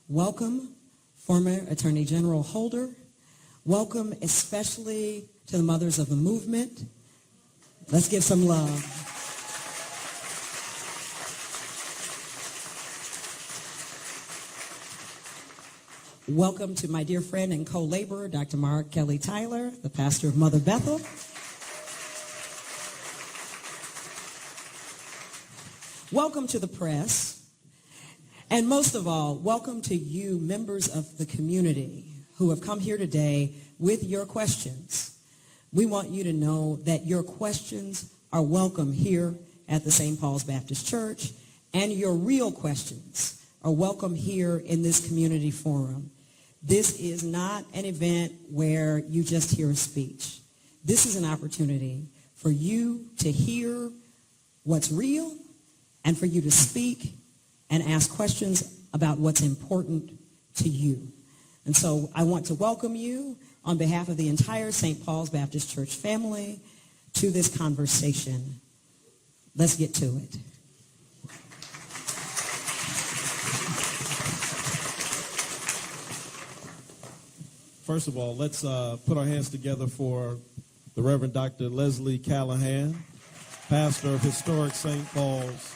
Welcome, former Attorney General Holder. Welcome especially to the mothers of the movement. Let's give some love. Welcome to my dear friend and co-laborer, Dr. Mark Kelly Tyler, the pastor of Mother Bethel. Welcome to the press. And most of all, welcome to you, members of the community who have come here today with your questions. We want you to know that your questions are welcome here at the St. Paul's Baptist Church, and your real questions are welcome here in this community forum. This is not an event where you just hear a speech. This is an opportunity for you to hear what's real and for you to speak and ask questions about what's important to you. And so I want to welcome you on behalf of the entire St. Paul's Baptist Church family to this conversation. Let's get to it. First of all, let's put our hands together for the Reverend Dr. Leslie Callahan, pastor of historic St. Paul's.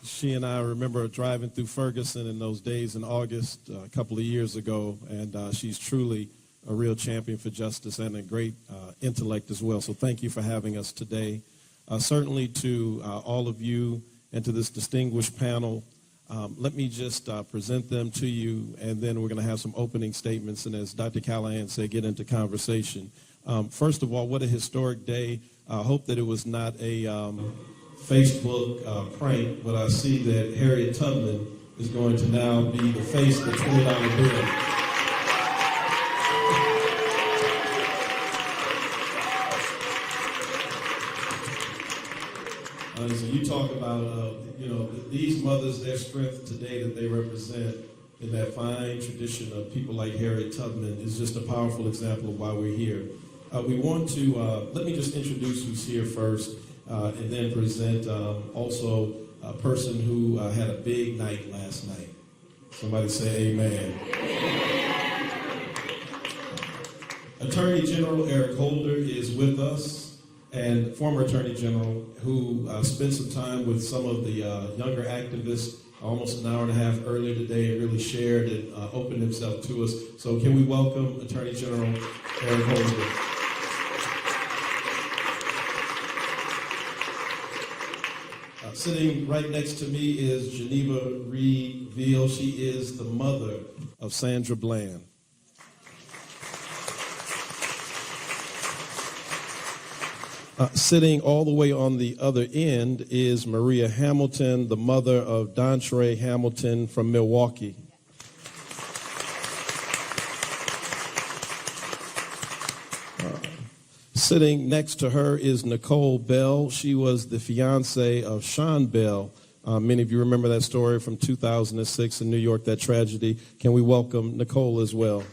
She and I remember driving through Ferguson in those days in August a couple of years ago, and she's truly a real champion for justice and a great intellect as well. So thank you for having us today. Certainly to all of you and to this distinguished panel, let me just present them to you, and then we're going to have some opening statements, and as Dr. Callahan said, get into conversation. First of all, what a historic day. I hope that it was not a Facebook prank, but I see that Harriet Tubman is going to now be the face of the $20 bill. So you talk about, these mothers, their strength today that they represent in that fine tradition of people like Harriet Tubman is just a powerful example of why we're here. We want to, let me just introduce who's here first. And then present also a person who had a big night last night. Somebody say amen. Attorney General Eric Holder is with us, and former Attorney General who spent some time with some of the younger activists almost an hour and a half earlier today and really shared and opened himself to us. So can we welcome Attorney General Eric Holder. Sitting right next to me is Geneva Reedville. She is the mother of Sandra Bland. Sitting all the way on the other end is Maria Hamilton, the mother of Dontre Hamilton from Milwaukee. Sitting next to her is Nicole Bell. She was the fiance of Sean Bell. Many of you remember that story from 2006 in New York, that tragedy. Can we welcome Nicole as well?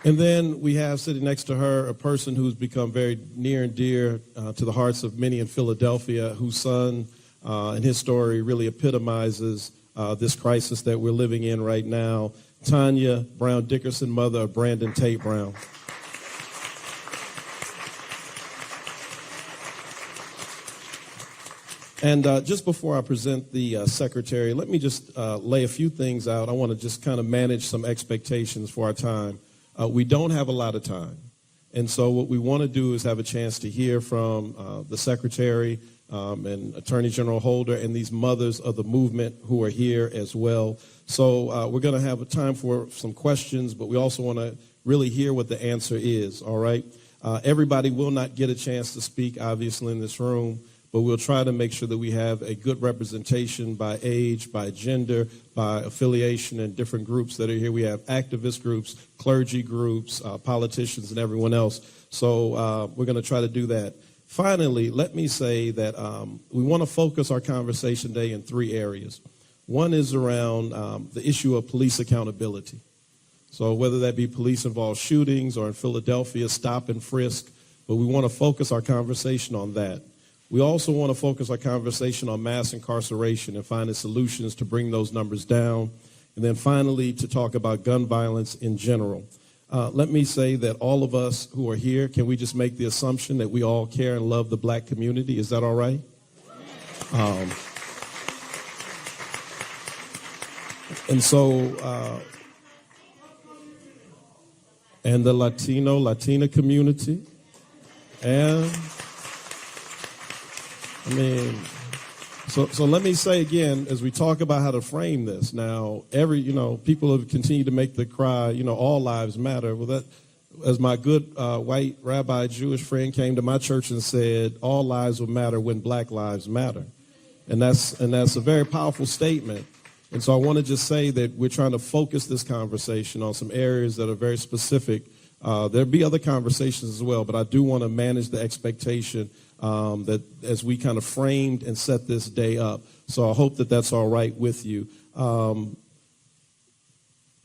And then we have sitting next to her a person who's become very near and dear to the hearts of many in Philadelphia, whose son and his story really epitomizes this crisis that we're living in right now. Tanya Brown Dickerson, mother of Brandon Tate Brown. And just before I present the secretary, let me just lay a few things out. I want to just kind of manage some expectations for our time. We don't have a lot of time. And so what we want to do is have a chance to hear from the secretary and Attorney General Holder and these mothers of the movement who are here as well. So we're going to have a time for some questions, but we also want to really hear what the answer is, all right? Everybody will not get a chance to speak, obviously, in this room, but we'll try to make sure that we have a good representation by age, by gender, by affiliation, and different groups that are here. We have activist groups, clergy groups, politicians, and everyone else. So we're going to try to do that. Finally, let me say that we want to focus our conversation today in three areas. One is around the issue of police accountability. So whether that be police-involved shootings or in Philadelphia, stop and frisk, but we want to focus our conversation on that. We also want to focus our conversation on mass incarceration and finding solutions to bring those numbers down. And then finally, to talk about gun violence in general. Let me say that all of us who are here, can we just make the assumption that we all care and love the black community? Is that all right? And so, and the Latina community, and I mean, so let me say again, as we talk about how to frame this, now, people have continued to make the cry, all lives matter. Well, that, as my good white rabbi Jewish friend came to my church and said, all lives will matter when black lives matter. And that's a very powerful statement. And so I want to just say that we're trying to focus this conversation on some areas that are very specific. There'll be other conversations as well, but I do want to manage the expectation that as we kind of framed and set this day up. So I hope that that's all right with you.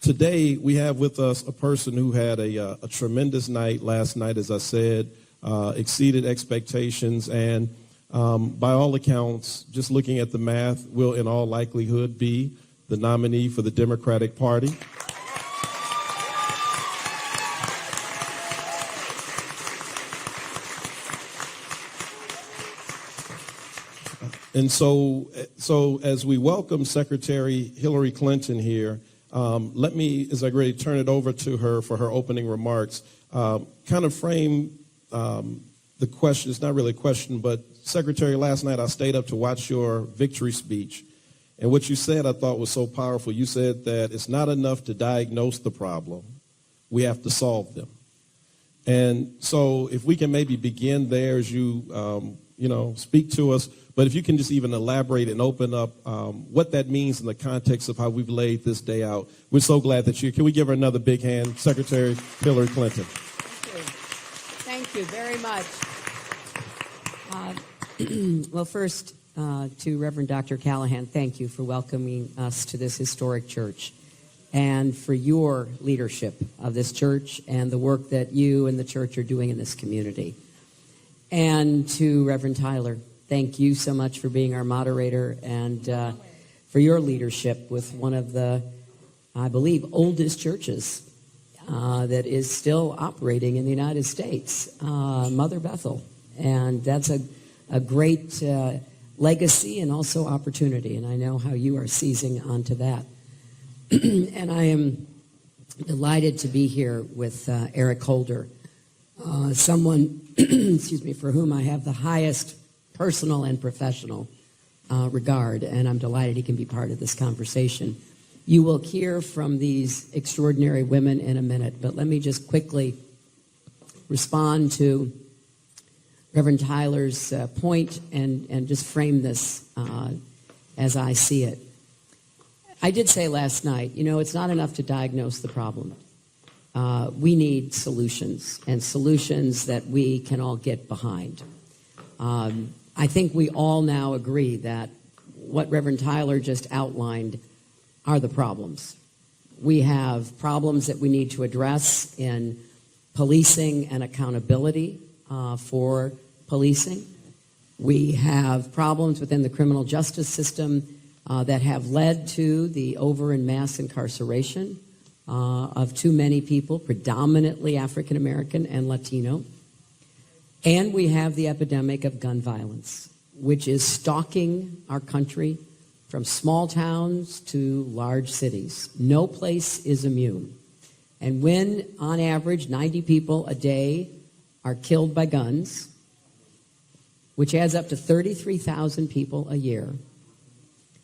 Today we have with us a person who had a tremendous night last night, as I said, exceeded expectations, and by all accounts, just looking at the math, will in all likelihood be the nominee for the Democratic Party. And so as we welcome Secretary Hillary Clinton here, let me, as I get ready to turn it over to her for her opening remarks, kind of frame the question. It's not really a question, but Secretary, last night I stayed up to watch your victory speech. And what you said I thought was so powerful. You said that it's not enough to diagnose the problem. We have to solve them. And so if we can maybe begin there as you, speak to us, but if you can just even elaborate and open up what that means in the context of how we've laid this day out. We're so glad that you're here. Can we give her another big hand, Secretary Hillary Clinton? Thank you very much. Well, first, to Reverend Dr. Callahan, thank you for welcoming us to this historic church and for your leadership of this church and the work that you and the church are doing in this community. And to Reverend Tyler, thank you so much for being our moderator and for your leadership with one of the, I believe, oldest churches that is still operating in the United States, Mother Bethel. And that's a great legacy and also opportunity, and I know how you are seizing onto that. And I am delighted to be here with Eric Holder, someone, excuse me, for whom I have the highest personal and professional regard, and I'm delighted he can be part of this conversation. You will hear from these extraordinary women in a minute, but let me just quickly respond to Reverend Tyler's point and just frame this as I see it. I did say last night, it's not enough to diagnose the problem. We need solutions, and solutions that we can all get behind. I think we all now agree that what Reverend Tyler just outlined are the problems. We have problems that we need to address in policing and accountability for policing. We have problems within the criminal justice system that have led to the over and mass incarceration of too many people, predominantly African American and Latino. And we have the epidemic of gun violence, which is stalking our country from small towns to large cities. No place is immune. And when, on average, 90 people a day are killed by guns, which adds up to 33,000 people a year,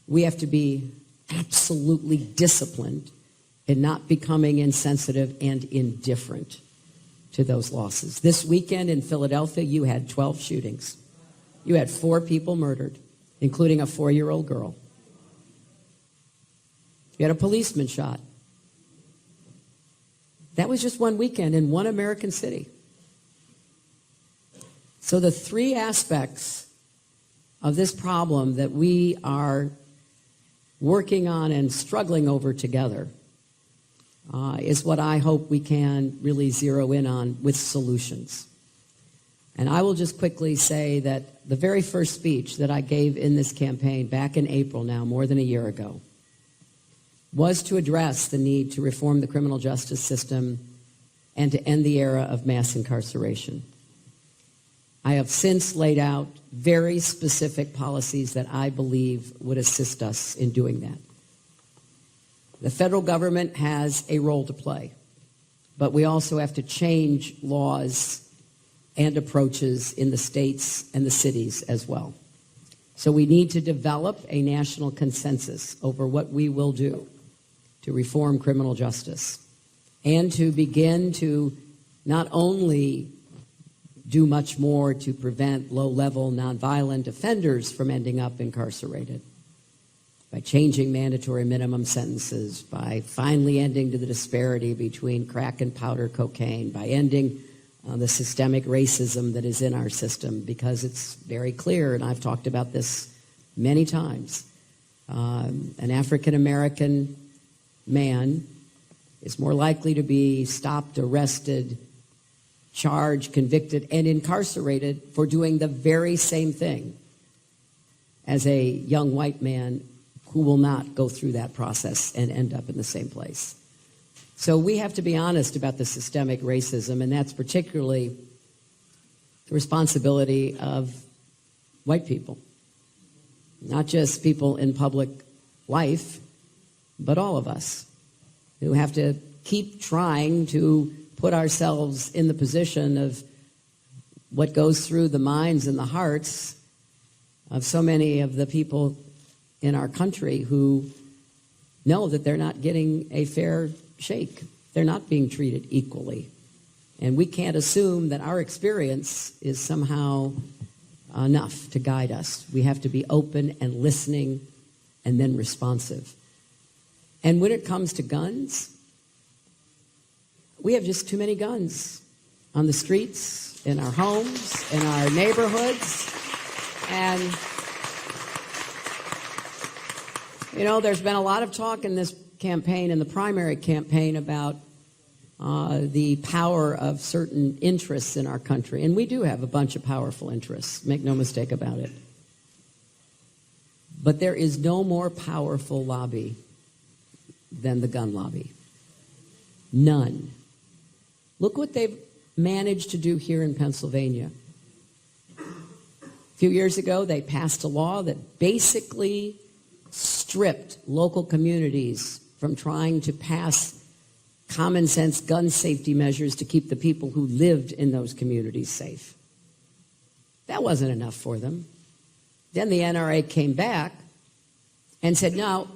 we have to be absolutely disciplined in not becoming insensitive and indifferent to those losses. This weekend in Philadelphia, you had 12 shootings. You had 4 people murdered, including a 4-year-old girl. You had a policeman shot. That was just one weekend in one American city. So the 3 aspects of this problem that we are working on and struggling over together is what I hope we can really zero in on with solutions. And I will just quickly say that the very first speech that I gave in this campaign back in April now, more than a year ago, was to address the need to reform the criminal justice system and to end the era of mass incarceration. I have since laid out very specific policies that I believe would assist us in doing that. The federal government has a role to play, but we also have to change laws and approaches in the states and the cities as well. So we need to develop a national consensus over what we will do to reform criminal justice and to begin to not only do much more to prevent low-level nonviolent offenders from ending up incarcerated by changing mandatory minimum sentences, by finally ending the disparity between crack and powder cocaine, by ending the systemic racism that is in our system, because it's very clear, and I've talked about this many times, an African-American man is more likely to be stopped, arrested, charged, convicted, and incarcerated for doing the very same thing as a young white man who will not go through that process and end up in the same place. So we have to be honest about the systemic racism, and that's particularly the responsibility of white people, not just people in public life, but all of us who have to keep trying to put ourselves in the position of what goes through the minds and the hearts of so many of the people in our country who know that they're not getting a fair shake. They're not being treated equally. And we can't assume that our experience is somehow enough to guide us. We have to be open and listening and then responsive. And when it comes to guns, we have just too many guns on the streets, in our homes, in our neighborhoods. And, you know, there's been a lot of talk in this campaign, in the primary campaign, about the power of certain interests in our country. And we do have a bunch of powerful interests, make no mistake about it. But there is no more powerful lobby than the gun lobby. None. Look what they've managed to do here in Pennsylvania. A few years ago, they passed a law that basically stripped local communities from trying to pass common sense gun safety measures to keep the people who lived in those communities safe. That wasn't enough for them. Then the NRA came back and said, no,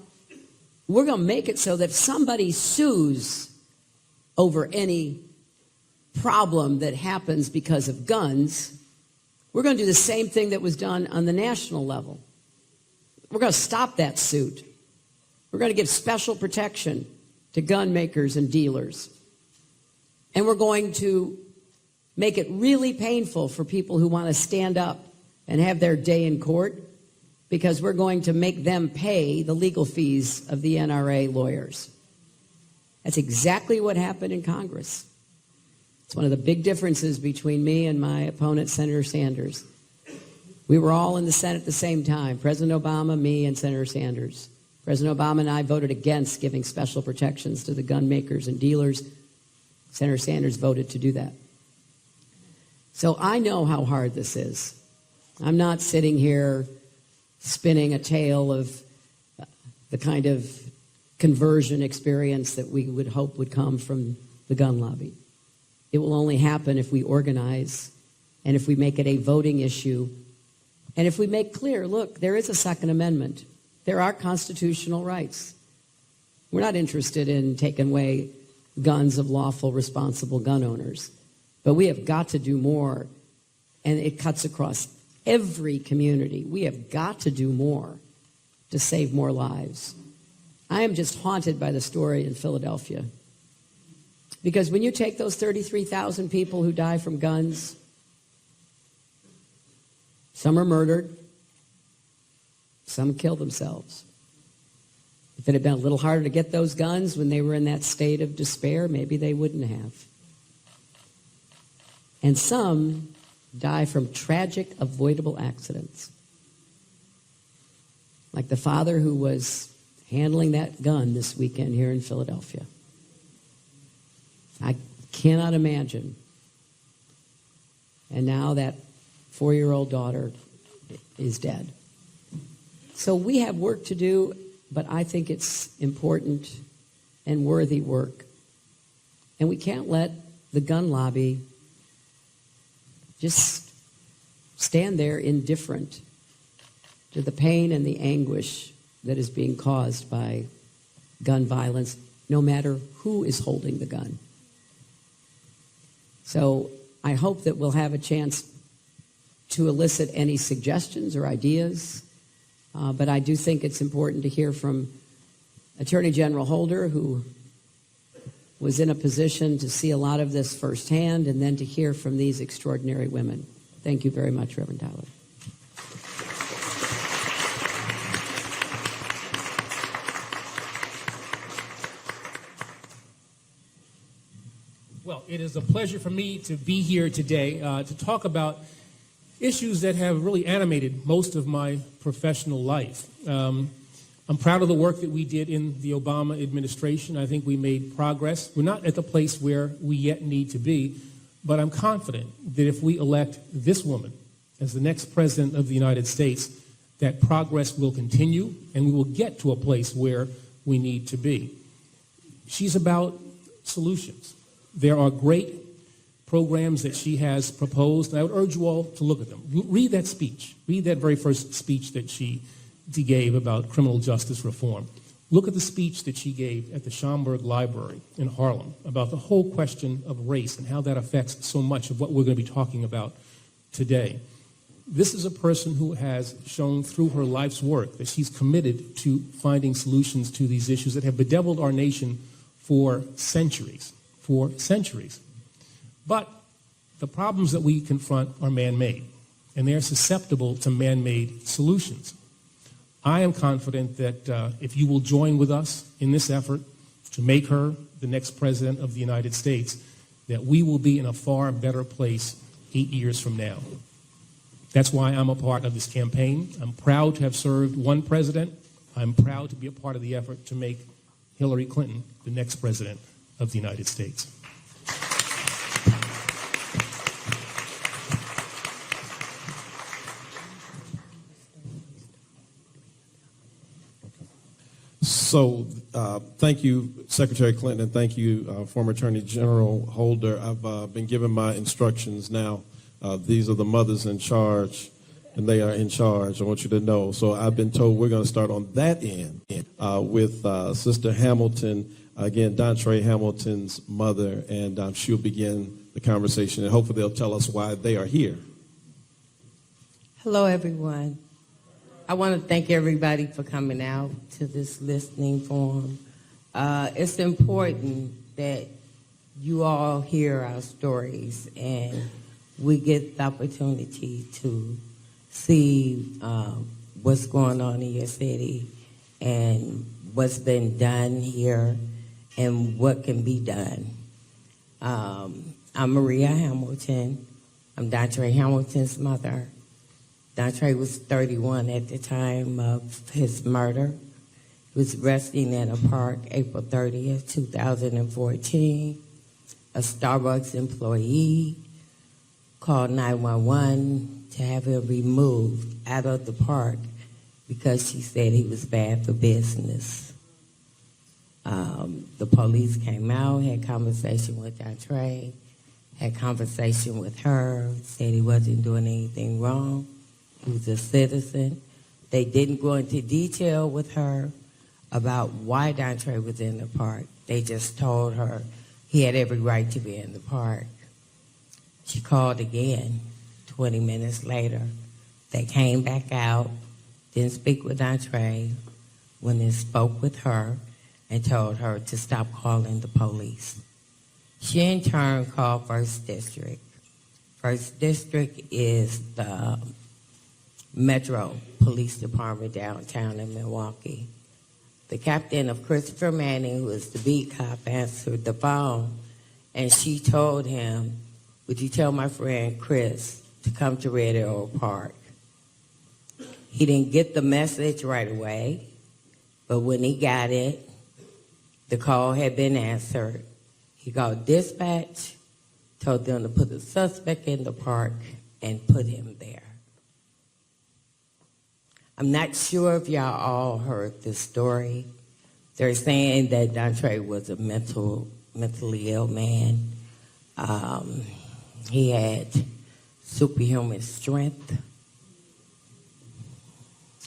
we're going to make it so that if somebody sues over any problem that happens because of guns, we're going to do the same thing that was done on the national level. We're going to stop that suit. We're going to give special protection to gun makers and dealers. And we're going to make it really painful for people who want to stand up and have their day in court, because we're going to make them pay the legal fees of the NRA lawyers. That's exactly what happened in Congress. It's one of the big differences between me and my opponent, Senator Sanders. We were all in the Senate at the same time, President Obama, me, and Senator Sanders. President Obama and I voted against giving special protections to the gun makers and dealers. Senator Sanders voted to do that. So I know how hard this is. I'm not sitting here spinning a tale of the kind of conversion experience that we would hope would come from the gun lobby. It will only happen if we organize and if we make it a voting issue and if we make clear, look, there is a Second Amendment. There are constitutional rights. We're not interested in taking away guns of lawful, responsible gun owners. But we have got to do more, and it cuts across every community. We have got to do more to save more lives. I am just haunted by the story in Philadelphia. Because when you take those 33,000 people who die from guns, some are murdered, some kill themselves. If it had been a little harder to get those guns when they were in that state of despair, maybe they wouldn't have. And some die from tragic, avoidable accidents. Like the father who was handling that gun this weekend here in Philadelphia. I cannot imagine. And now that 4-year-old daughter is dead. So we have work to do, but I think it's important and worthy work. And we can't let the gun lobby just stand there indifferent to the pain and the anguish that is being caused by gun violence, no matter who is holding the gun. So I hope that we'll have a chance to elicit any suggestions or ideas, but I do think it's important to hear from Attorney General Holder, who was in a position to see a lot of this firsthand, and then to hear from these extraordinary women. Thank you very much, Reverend Tyler. Well, it is a pleasure for me to be here today to talk about issues that have really animated most of my professional life. I'm proud of the work that we did in the Obama administration. I think we made progress. We're not at the place where we yet need to be, but I'm confident that if we elect this woman as the next president of the United States, that progress will continue and we will get to a place where we need to be. She's about solutions. There are great programs that she has proposed, and I would urge you all to look at them. Read that speech. Read that very first speech that she gave about criminal justice reform. Look at the speech that she gave at the Schomburg Library in Harlem about the whole question of race and how that affects so much of what we're going to be talking about today. This is a person who has shown through her life's work that she's committed to finding solutions to these issues that have bedeviled our nation for centuries. But the problems that we confront are man-made, and they're susceptible to man-made solutions. I am confident that if you will join with us in this effort to make her the next president of the United States, that we will be in a far better place 8 years from now. That's why I'm a part of this campaign. I'm proud to have served one president. I'm proud to be a part of the effort to make Hillary Clinton the next president of the United States. So thank you, Secretary Clinton, and thank you, former Attorney General Holder. I've been given my instructions now. These are the mothers in charge, and they are in charge. I want you to know. So I've been told we're going to start on that end with Sister Hamilton, again, Dontre Hamilton's mother, and she'll begin the conversation, and hopefully they'll tell us why they are here. Hello, everyone. I want to thank everybody for coming out to this listening forum. It's important that you all hear our stories and we get the opportunity to see what's going on in your city and what's been done here and what can be done. I'm Maria Hamilton. I'm Dontre Hamilton's mother. Dontre was 31 at the time of his murder. He was resting in a park April 30th, 2014. A Starbucks employee called 911 to have him removed out of the park because she said he was bad for business. The police came out, had conversation with Dontre, had conversation with her, said he wasn't doing anything wrong. He was a citizen. They didn't go into detail with her about why Dontre was in the park. They just told her he had every right to be in the park. She called again 20 minutes later. They came back out, didn't speak with Dontre, when they spoke with her and told her to stop calling the police. She in turn called First District. First District is the Metro Police Department downtown in Milwaukee. The captain of Christopher Manning, who was the beat cop, answered the phone, and she told him, "Would you tell my friend Chris to come to Red Arrow Park. He didn't get the message right away, but when he got it, the call had been answered. He called dispatch, told them to put the suspect in the park and put him there. I'm not sure if y'all all heard this story. They're saying that Dontre was a mentally ill man. He had superhuman strength,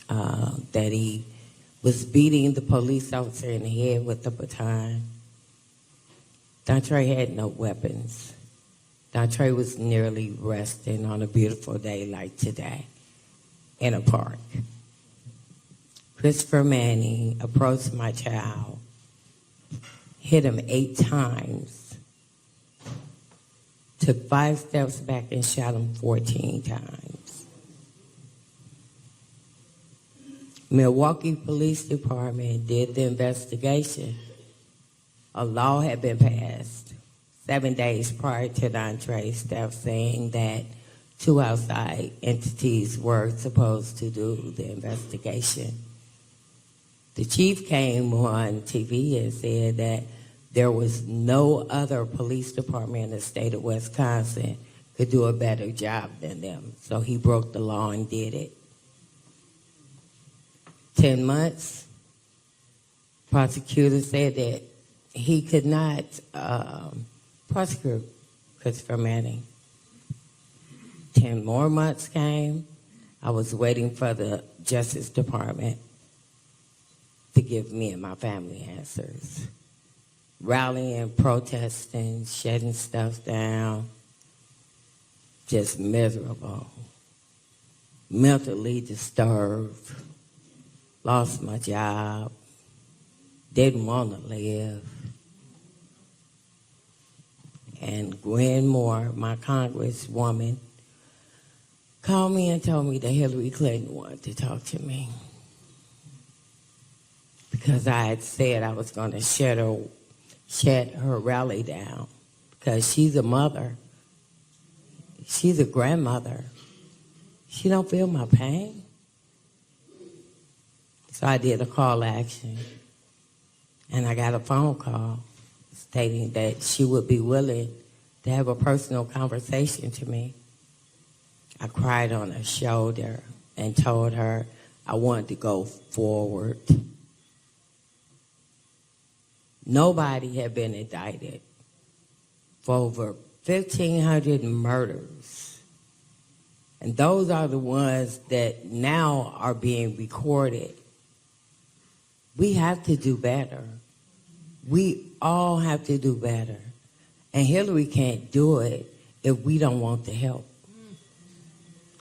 that he was beating the police officer in the head with a baton. Dontre had no weapons. Dontre was nearly resting on a beautiful day like today in a park. Christopher Manning approached my child, hit him 8 times, took 5 steps back and shot him 14 times. Milwaukee Police Department did the investigation. A law had been passed 7 days prior to Dontre's death saying that 2 outside entities were supposed to do the investigation. The chief came on TV and said that there was no other police department in the state of Wisconsin could do a better job than them. So he broke the law and did it. 10 months, prosecutor said that he could not prosecute Christopher Manning. 10 more months came. I was waiting for the Justice Department to give me and my family answers. Rallying, protesting, shutting stuff down, just miserable, mentally disturbed, lost my job, didn't want to live. And Gwen Moore, my congresswoman, called me and told me that Hillary Clinton wanted to talk to me because I had said I was going to shut her rally down because she's a mother. She's a grandmother. She don't feel my pain. So I did a call to action, and I got a phone call stating that she would be willing to have a personal conversation to me. I cried on her shoulder and told her I wanted to go forward. Nobody had been indicted for over 1,500 murders. And those are the ones that now are being recorded. We have to do better. We all have to do better. And Hillary can't do it if we don't want the help.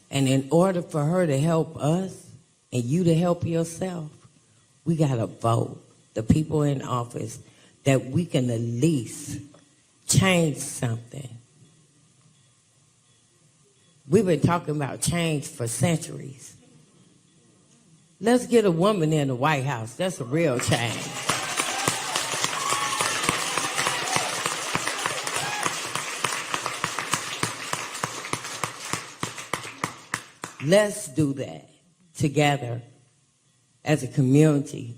And in order for her to help us and you to help yourself, we got to vote the people in office that we can at least change something. We've been talking about change for centuries. Let's get a woman in the White House. That's a real change. Let's do that together as a community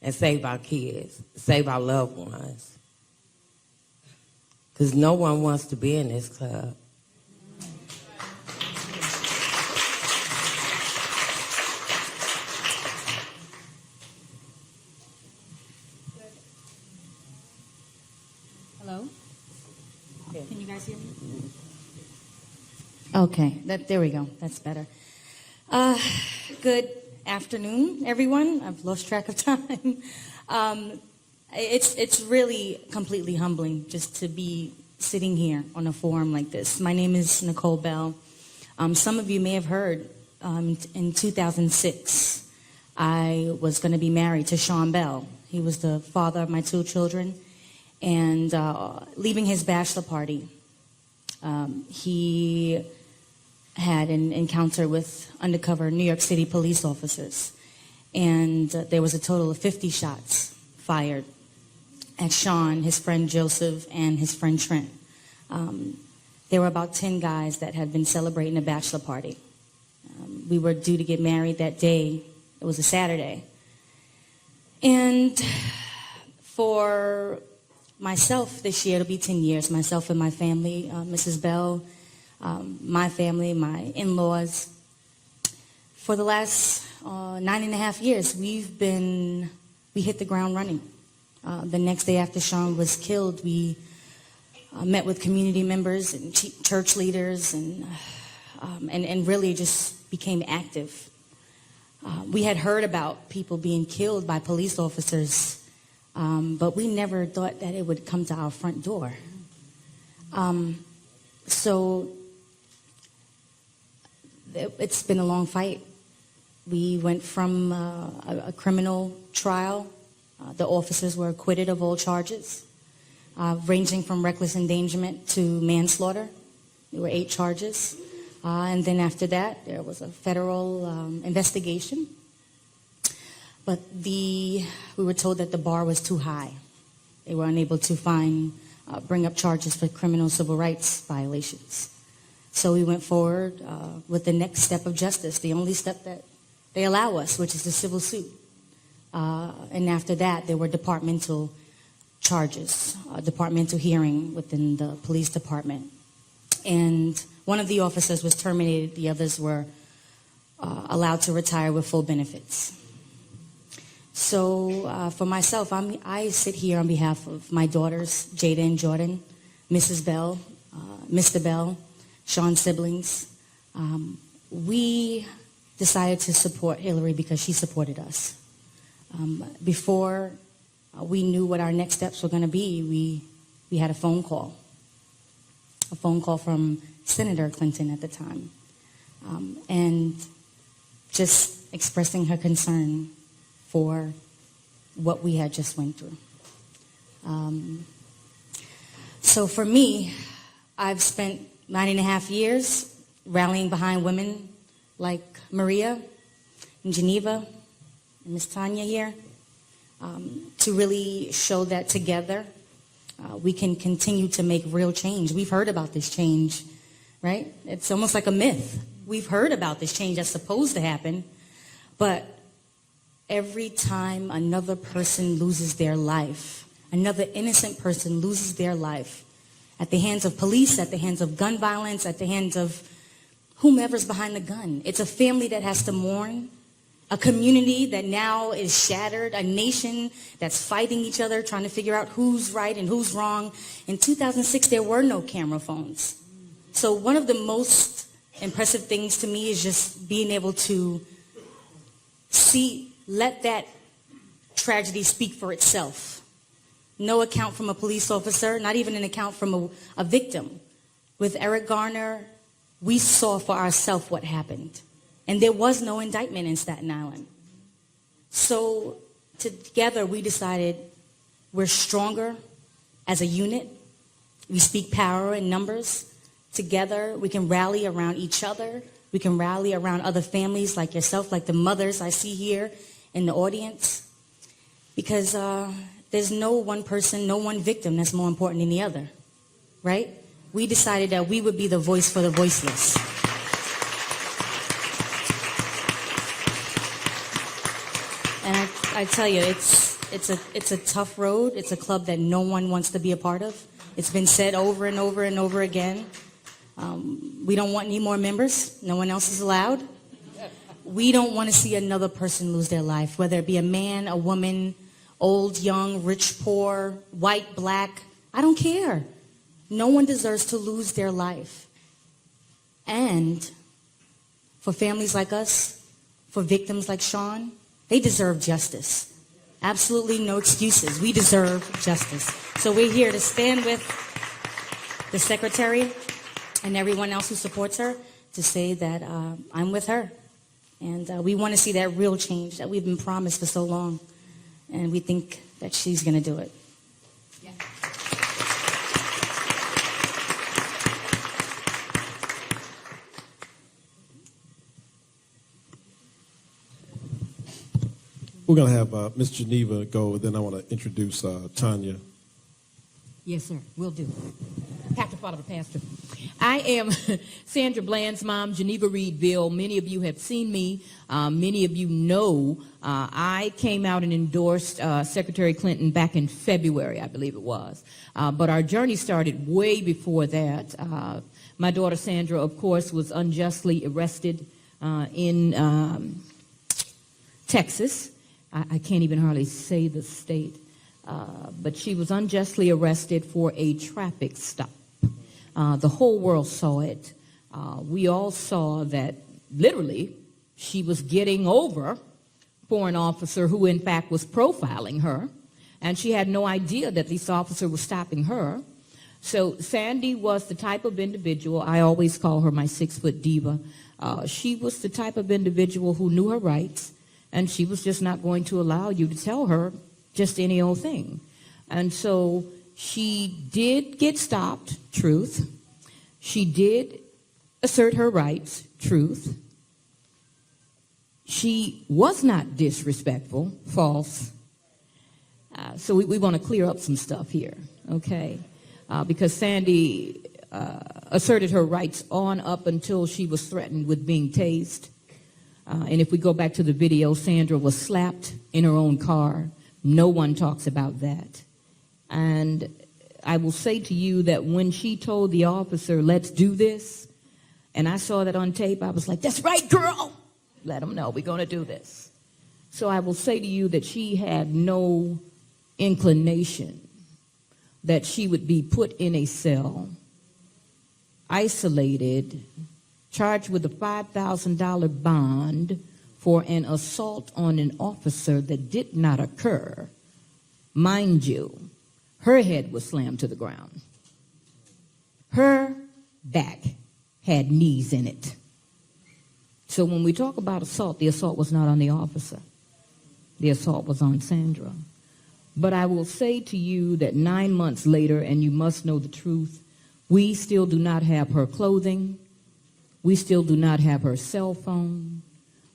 and save our kids, save our loved ones. Because no one wants to be in this club. Hello? Can you guys hear me? Okay, there we go. That's better. Good afternoon, everyone. I've lost track of time. It's really completely humbling just to be sitting here on a forum like this. My name is Nicole Bell. Some of you may have heard in 2006, I was going to be married to Sean Bell. He was the father of my 2 children. And leaving his bachelor party, he had an encounter with undercover New York City police officers. And there was a total of 50 shots fired at Sean, his friend Joseph, and his friend Trent. there were about 10 guys that had been celebrating a bachelor party. We were due to get married that day. It was a Saturday. And for myself this year, it'll be 10 years, myself and my family, Mrs. Bell, my family, my in-laws. For the last 9.5 years, we hit the ground running. The next day after Sean was killed, we met with community members and church leaders and really just became active. We had heard about people being killed by police officers, but we never thought that it would come to our front door. So it's been a long fight. We went from a criminal trial. The officers were acquitted of all charges, ranging from reckless endangerment to manslaughter. There were 8 charges. And then after that, there was a federal investigation. But we were told that the bar was too high. They were unable to bring up charges for criminal civil rights violations. So we went forward with the next step of justice, the only step that they allow us, which is the civil suit. And after that, there were departmental charges, departmental hearing within the police department. And one of the officers was terminated. The others were allowed to retire with full benefits. So for myself, I sit here on behalf of my daughters, Jada and Jordan, Mrs. Bell, Mr. Bell, Sean's siblings. We decided to support Hillary because she supported us. Before we knew what our next steps were going to be, we had a phone call from Senator Clinton at the time, and just expressing her concern for what we had just went through. So for me, I've spent 9.5 years rallying behind women like Maria and Geneva and Miss Tanya here, to really show that together we can continue to make real change. We've heard about this change, right? It's almost like a myth. We've heard about this change that's supposed to happen, but every time another person loses their life, another innocent person loses their life at the hands of police, at the hands of gun violence, at the hands of whomever's behind the gun. It's a family that has to mourn, a community that now is shattered, a nation that's fighting each other, trying to figure out who's right and who's wrong. In 2006, there were no camera phones. So one of the most impressive things to me is just being able to let that tragedy speak for itself. No account from a police officer, not even an account from a victim. With Eric Garner, we saw for ourselves what happened. And there was no indictment in Staten Island. So together we decided we're stronger as a unit. We speak power in numbers. Together we can rally around each other. We can rally around other families like yourself, like the mothers I see here in the audience. Because there's no one person, no one victim that's more important than the other, right? We decided that we would be the voice for the voiceless. And I tell you, it's a tough road. It's a club that no one wants to be a part of. It's been said over and over and over again. We don't want any more members. No one else is allowed. We don't want to see another person lose their life, whether it be a man, a woman, old, young, rich, poor, white, black. I don't care. No one deserves to lose their life. And for families like us, for victims like Sean, they deserve justice. Absolutely no excuses. We deserve justice. So we're here to stand with the secretary and everyone else who supports her to say that I'm with her. And we want to see that real change that we've been promised for so long. And we think that she's going to do it. Yeah. We're going to have Miss Geneva go, then I want to introduce Tanya. Yes, sir. We'll do. Patrick. follow the pastor. I am Sandra Bland's mom, Geneva Reedville. Many of you have seen me. Many of you know I came out and endorsed Secretary Clinton back in February, I believe it was. But our journey started way before that. My daughter Sandra, of course, was unjustly arrested in Texas. I can't even hardly say the state. But she was unjustly arrested for a traffic stop. The whole world saw it. We all saw that literally she was getting over for an officer who in fact was profiling her, and she had no idea that this officer was stopping her. So Sandy was the type of individual, I always call her my 6-foot diva. She was the type of individual who knew her rights, and she was just not going to allow you to tell her just any old thing. And so she did get stopped, truth. She did assert her rights, truth. She was not disrespectful, false. So we want to clear up some stuff here, okay? Because Sandy asserted her rights on up until she was threatened with being tased. And if we go back to the video, Sandra was slapped in her own car. No one talks about that. And I will say to you that when she told the officer, let's do this, and I saw that on tape, I was like, that's right, girl. Let them know we're going to do this. So I will say to you that she had no inclination that she would be put in a cell, isolated, charged with a $5,000 bond for an assault on an officer that did not occur. Mind you, her head was slammed to the ground. Her back had knees in it. So when we talk about assault, the assault was not on the officer. The assault was on Sandra. But I will say to you that 9 months later, and you must know the truth, we still do not have her clothing. We still do not have her cell phone.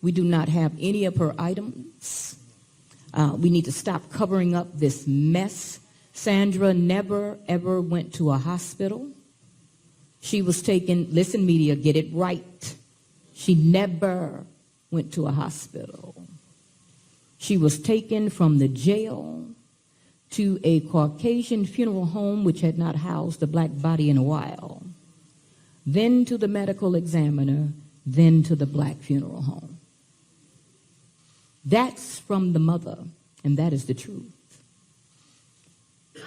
We do not have any of her items. We need to stop covering up this mess. Sandra never, ever went to a hospital. She was taken, listen media, get it right. She never went to a hospital. She was taken from the jail to a Caucasian funeral home which had not housed a black body in a while. Then to the medical examiner, then to the black funeral home. That's from the mother, and that is the truth.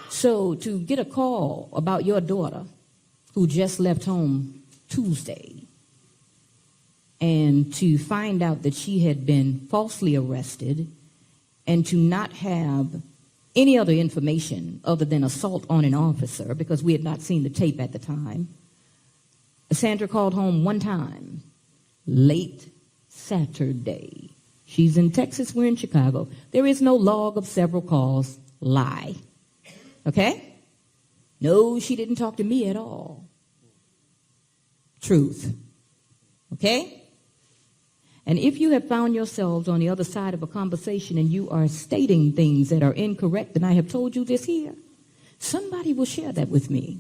So to get a call about your daughter who just left home Tuesday and to find out that she had been falsely arrested and to not have any other information other than assault on an officer because we had not seen the tape at the time, Sandra called home one time, late Saturday. She's in Texas, we're in Chicago. There is no log of several calls. Lie. Okay? No, she didn't talk to me at all. Truth. Okay? And if you have found yourselves on the other side of a conversation and you are stating things that are incorrect, and I have told you this here, somebody will share that with me.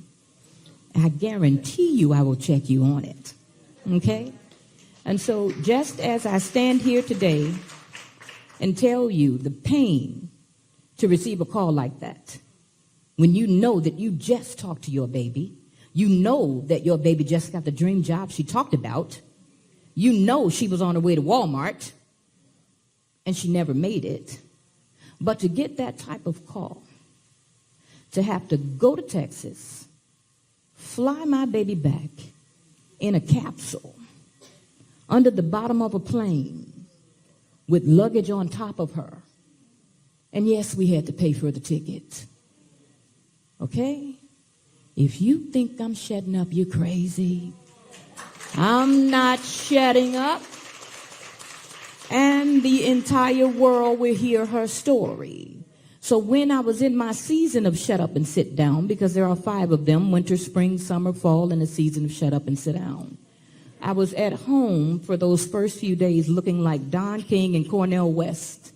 I guarantee you I will check you on it. Okay? And so just as I stand here today and tell you the pain to receive a call like that, when you know that you just talked to your baby, you know that your baby just got the dream job she talked about, you know she was on her way to Walmart and she never made it. But to get that type of call, to have to go to Texas, fly my baby back in a capsule, under the bottom of a plane, with luggage on top of her. And yes, we had to pay for the ticket. Okay? If you think I'm shutting up, you're crazy. I'm not shutting up. And the entire world will hear her story. So when I was in my season of shut up and sit down, because there are 5 of them, winter, spring, summer, fall, and a season of shut up and sit down, I was at home for those first few days looking like Don King and Cornel West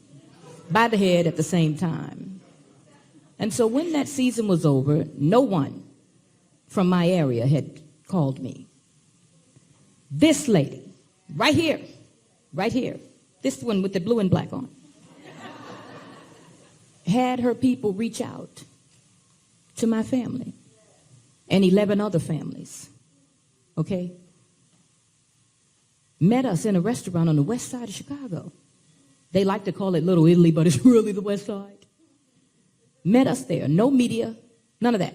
by the head at the same time. And so when that season was over, no one from my area had called me. This lady, right here, this one with the blue and black on, had her people reach out to my family and 11 other families, okay? Met us in a restaurant on the west side of Chicago. They like to call it Little Italy, but it's really the west side. Met us there, no media, none of that.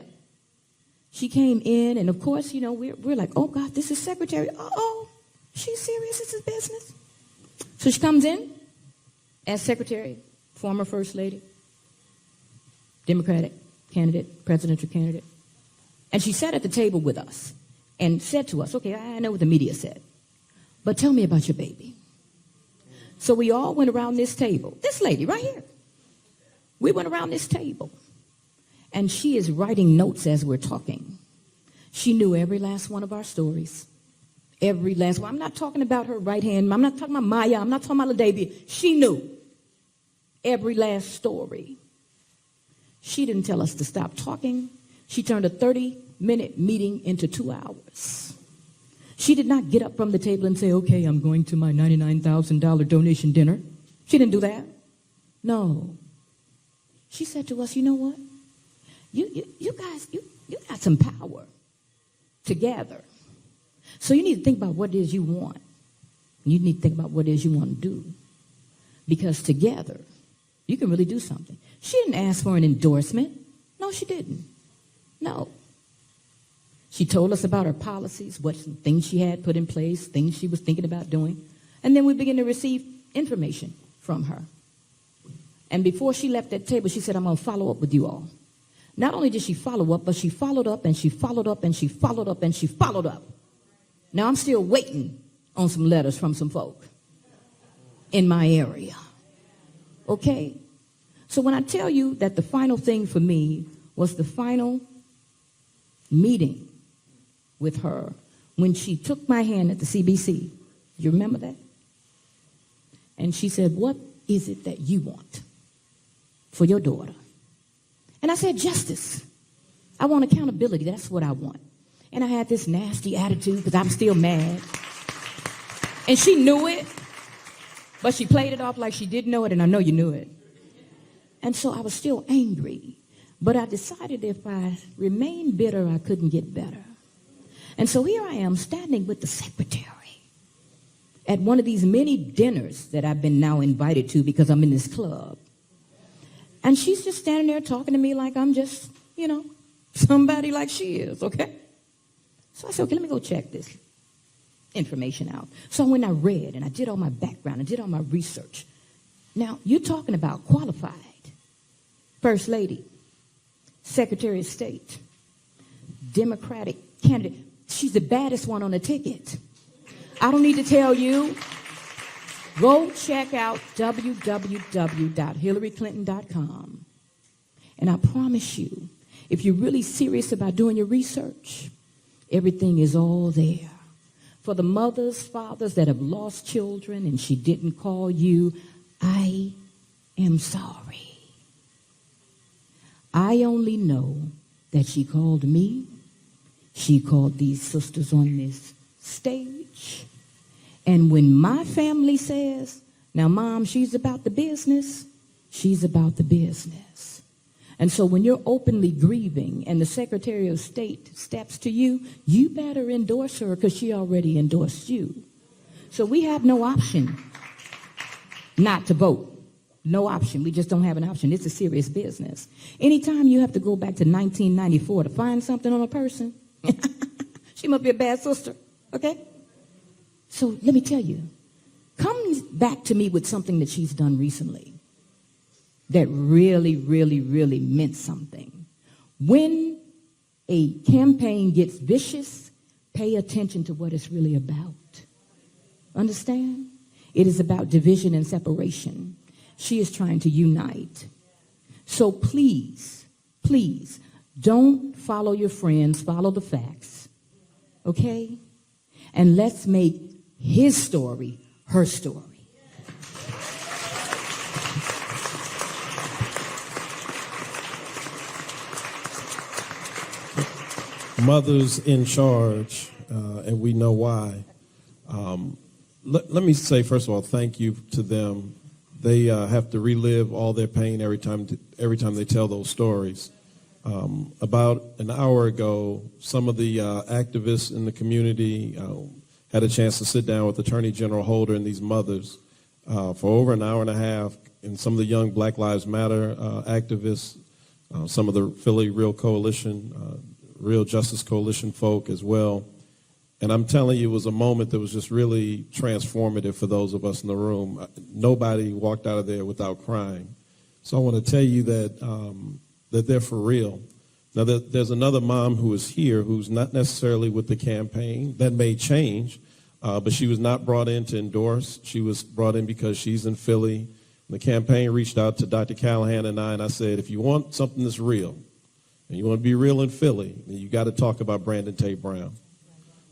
She came in, and of course, you know, we're like, oh God, this is secretary. Oh, she's serious, this is business. So she comes in as secretary, former first lady, Democratic candidate, presidential candidate. And she sat at the table with us and said to us, okay, I know what the media said, but tell me about your baby. So we all went around this table. This lady right here. We went around this table. And she is writing notes as we're talking. She knew every last one of our stories. Every last one. I'm not talking about her right hand. I'm not talking about Maya. I'm not talking about LaDavia. She knew every last story. She didn't tell us to stop talking. She turned a 30-minute meeting into 2 hours. She did not get up from the table and say, okay, I'm going to my $99,000 donation dinner. She didn't do that. No. She said to us, you know what? You guys, you got some power together. So you need to think about what it is you want. You need to think about what it is you want to do. Because together, you can really do something. She didn't ask for an endorsement. No, she didn't. No. She told us about her policies, what some things she had put in place, things she was thinking about doing. And then we began to receive information from her. And before she left that table, she said, I'm going to follow up with you all. Not only did she follow up, but she followed up and she followed up and she followed up and she followed up. Now I'm still waiting on some letters from some folk in my area. Okay? So when I tell you that the final thing for me was the final meeting with her when she took my hand at the CBC. You remember that? And she said, what is it that you want for your daughter? And I said, justice. I want accountability. That's what I want. And I had this nasty attitude because I'm still mad. And she knew it, but she played it off like she didn't know it, and I know you knew it. And so I was still angry. But I decided if I remained bitter, I couldn't get better. And so here I am standing with the secretary at one of these many dinners that I've been now invited to because I'm in this club. And she's just standing there talking to me like I'm just, you know, somebody like she is, okay? So I said, okay, let me go check this information out. So I went and I read, and I did all my background, I did all my research. Now, you're talking about qualified First Lady, Secretary of State, Democratic candidate. She's the baddest one on the ticket. I don't need to tell you. Go check out www.hillaryclinton.com. And I promise you, if you're really serious about doing your research, everything is all there. For the mothers, fathers that have lost children and she didn't call you, I am sorry. I only know that she called me. She called these sisters on this stage. And when my family says, now, Mom, she's about the business, she's about the business. And so when you're openly grieving and the Secretary of State steps to you, you better endorse her because she already endorsed you. So we have no option not to vote. No option. We just don't have an option. It's a serious business. Anytime you have to go back to 1994 to find something on a person, she must be a bad sister, okay? So let me tell you, come back to me with something that she's done recently that really, really, really meant something. When a campaign gets vicious, pay attention to what it's really about. Understand? It is about division and separation. She is trying to unite. So please, please, don't follow your friends, follow the facts, okay? And let's make his story her story. mothers in charge, and we know why. Let me say, first of all, thank you to them. They have to relive all their pain every time they tell those stories. About an hour ago, some of the activists in the community had a chance to sit down with Attorney General Holder and these mothers for over an hour and a half, and some of the young Black Lives Matter activists, some of the Philly Real Coalition, Real Justice Coalition folk as well. And I'm telling you, it was a moment that was just really transformative for those of us in the room. Nobody walked out of there without crying. So I want to tell you that that they're for real. Now, there's another mom who is here who's not necessarily with the campaign. That may change, but she was not brought in to endorse. She was brought in because she's in Philly. The campaign reached out to Dr. Callahan and I said, if you want something that's real, and you want to be real in Philly, then you got to talk about Brandon Tate Brown.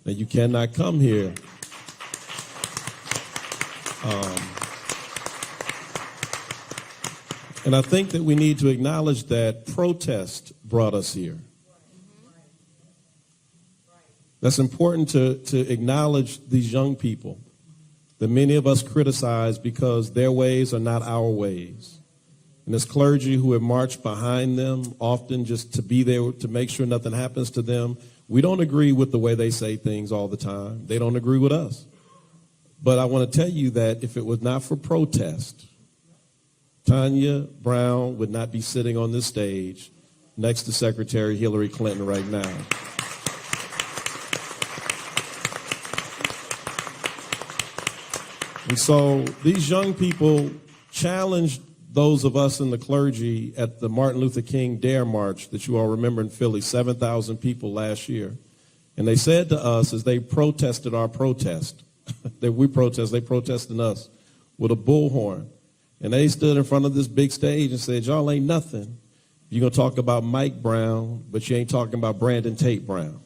Now, you cannot come here and I think that we need to acknowledge that protest brought us here. That's important to acknowledge these young people that many of us criticize because their ways are not our ways. And as clergy who have marched behind them, often just to be there to make sure nothing happens to them, we don't agree with the way they say things all the time. They don't agree with us. But I want to tell you that if it was not for protest, Tanya Brown would not be sitting on this stage next to Secretary Hillary Clinton right now. And so these young people challenged those of us in the clergy at the Martin Luther King Dare March that you all remember in Philly, 7,000 people last year. And they said to us as they protested our protest, that we protest, they protested us with a bullhorn. And they stood in front of this big stage and said, y'all ain't nothing. You're going to talk about Mike Brown, but you ain't talking about Brandon Tate Brown.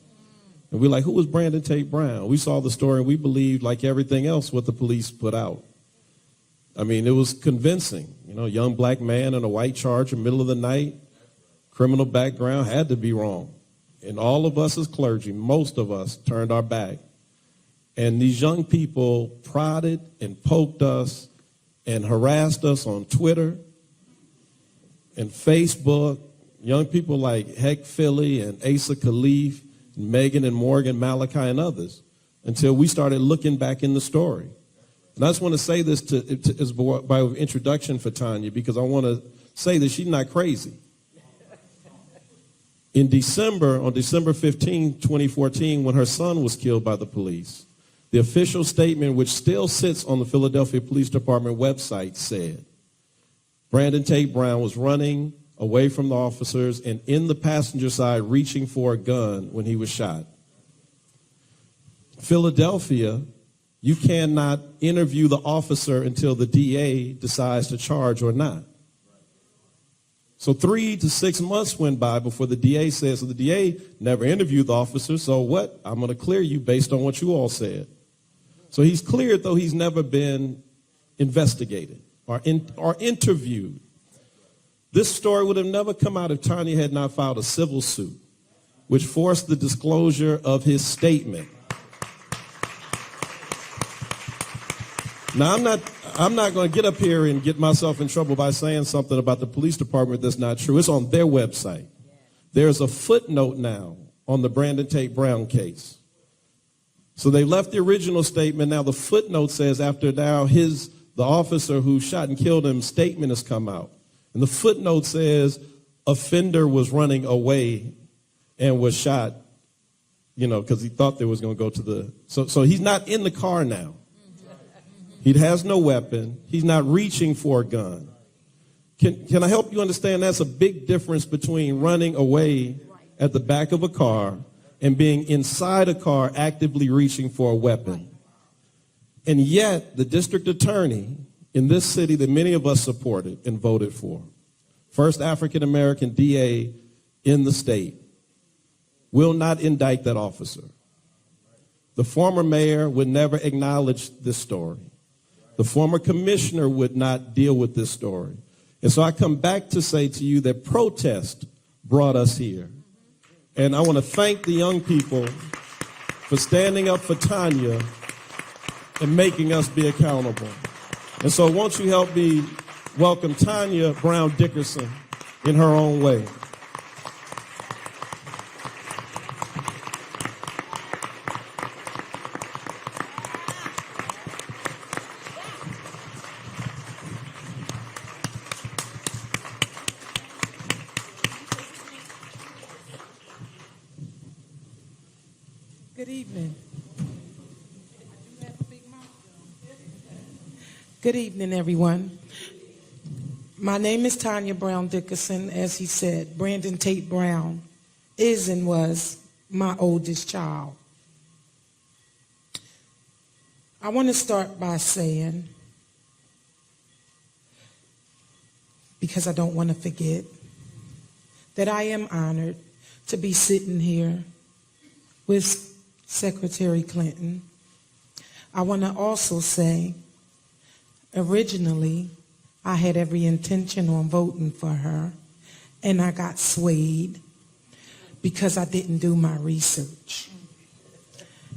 And we're like, who was Brandon Tate Brown? We saw the story and we believed, like everything else, what the police put out. I mean, it was convincing. You know, a young black man in a white Charger, middle of the night, criminal background, had to be wrong. And all of us as clergy, most of us, turned our back. And these young people prodded and poked us and harassed us on Twitter and Facebook. Young people like Heck Philly and Asa Khalif, and Megan and Morgan, Malachi and others, until we started looking back in the story. And I just want to say this as by way of introduction for Tanya, because I want to say that she's not crazy. In December, on December 15, 2014, when her son was killed by the police, the official statement, which still sits on the Philadelphia Police Department website, said, Brandon Tate Brown was running away from the officers and in the passenger side reaching for a gun when he was shot. Philadelphia, you cannot interview the officer until the DA decides to charge or not. So 3 to 6 months went by before the DA said, so the DA never interviewed the officer, so what? I'm going to clear you based on what you all said. So he's cleared, though he's never been investigated or interviewed. This story would have never come out if Tanya had not filed a civil suit, which forced the disclosure of his statement. Now, I'm not going to get up here and get myself in trouble by saying something about the police department that's not true. It's on their website. There's a footnote now on the Brandon Tate Brown case. So they left the original statement. Now the footnote says after now the officer who shot and killed him statement has come out. And the footnote says offender was running away and was shot, because he thought they was going to go to the, so he's not in the car now. He has no weapon. He's not reaching for a gun. Can I help you understand that's a big difference between running away at the back of a car and being inside a car actively reaching for a weapon. And yet, the district attorney in this city that many of us supported and voted for, first African-American DA in the state, will not indict that officer. The former mayor would never acknowledge this story. The former commissioner would not deal with this story. And so I come back to say to you that protest brought us here. And I want to thank the young people for standing up for Tanya and making us be accountable. And so won't you help me welcome Tanya Brown Dickerson in her own way. Good evening. Good evening, everyone. My name is Tanya Brown Dickerson. As he said, Brandon Tate Brown is and was my oldest child. I want to start by saying, because I don't want to forget, that I am honored to be sitting here with Secretary Clinton. I want to also say, originally, I had every intention on voting for her, and I got swayed because I didn't do my research.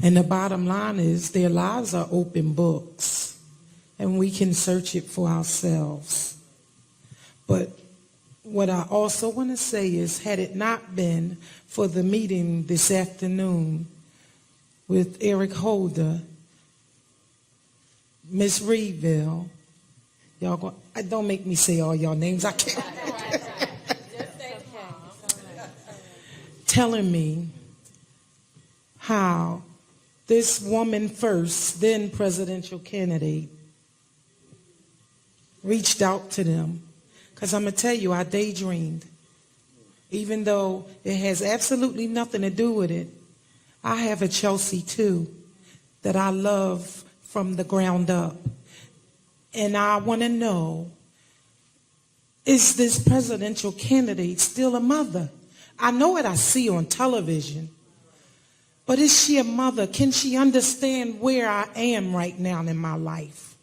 And the bottom line is their lives are open books, and we can search it for ourselves. But what I also want to say is, had it not been for the meeting this afternoon with Eric Holder, Miss Reedville, don't make me say all y'all names. I can't. Telling me how this woman first, then presidential candidate, reached out to them. Because I'm going to tell you, I daydreamed. Even though it has absolutely nothing to do with it, I have a Chelsea too that I love from the ground up. And I want to know, is this presidential candidate still a mother? I know what I see on television, but is she a mother? Can she understand where I am right now in my life?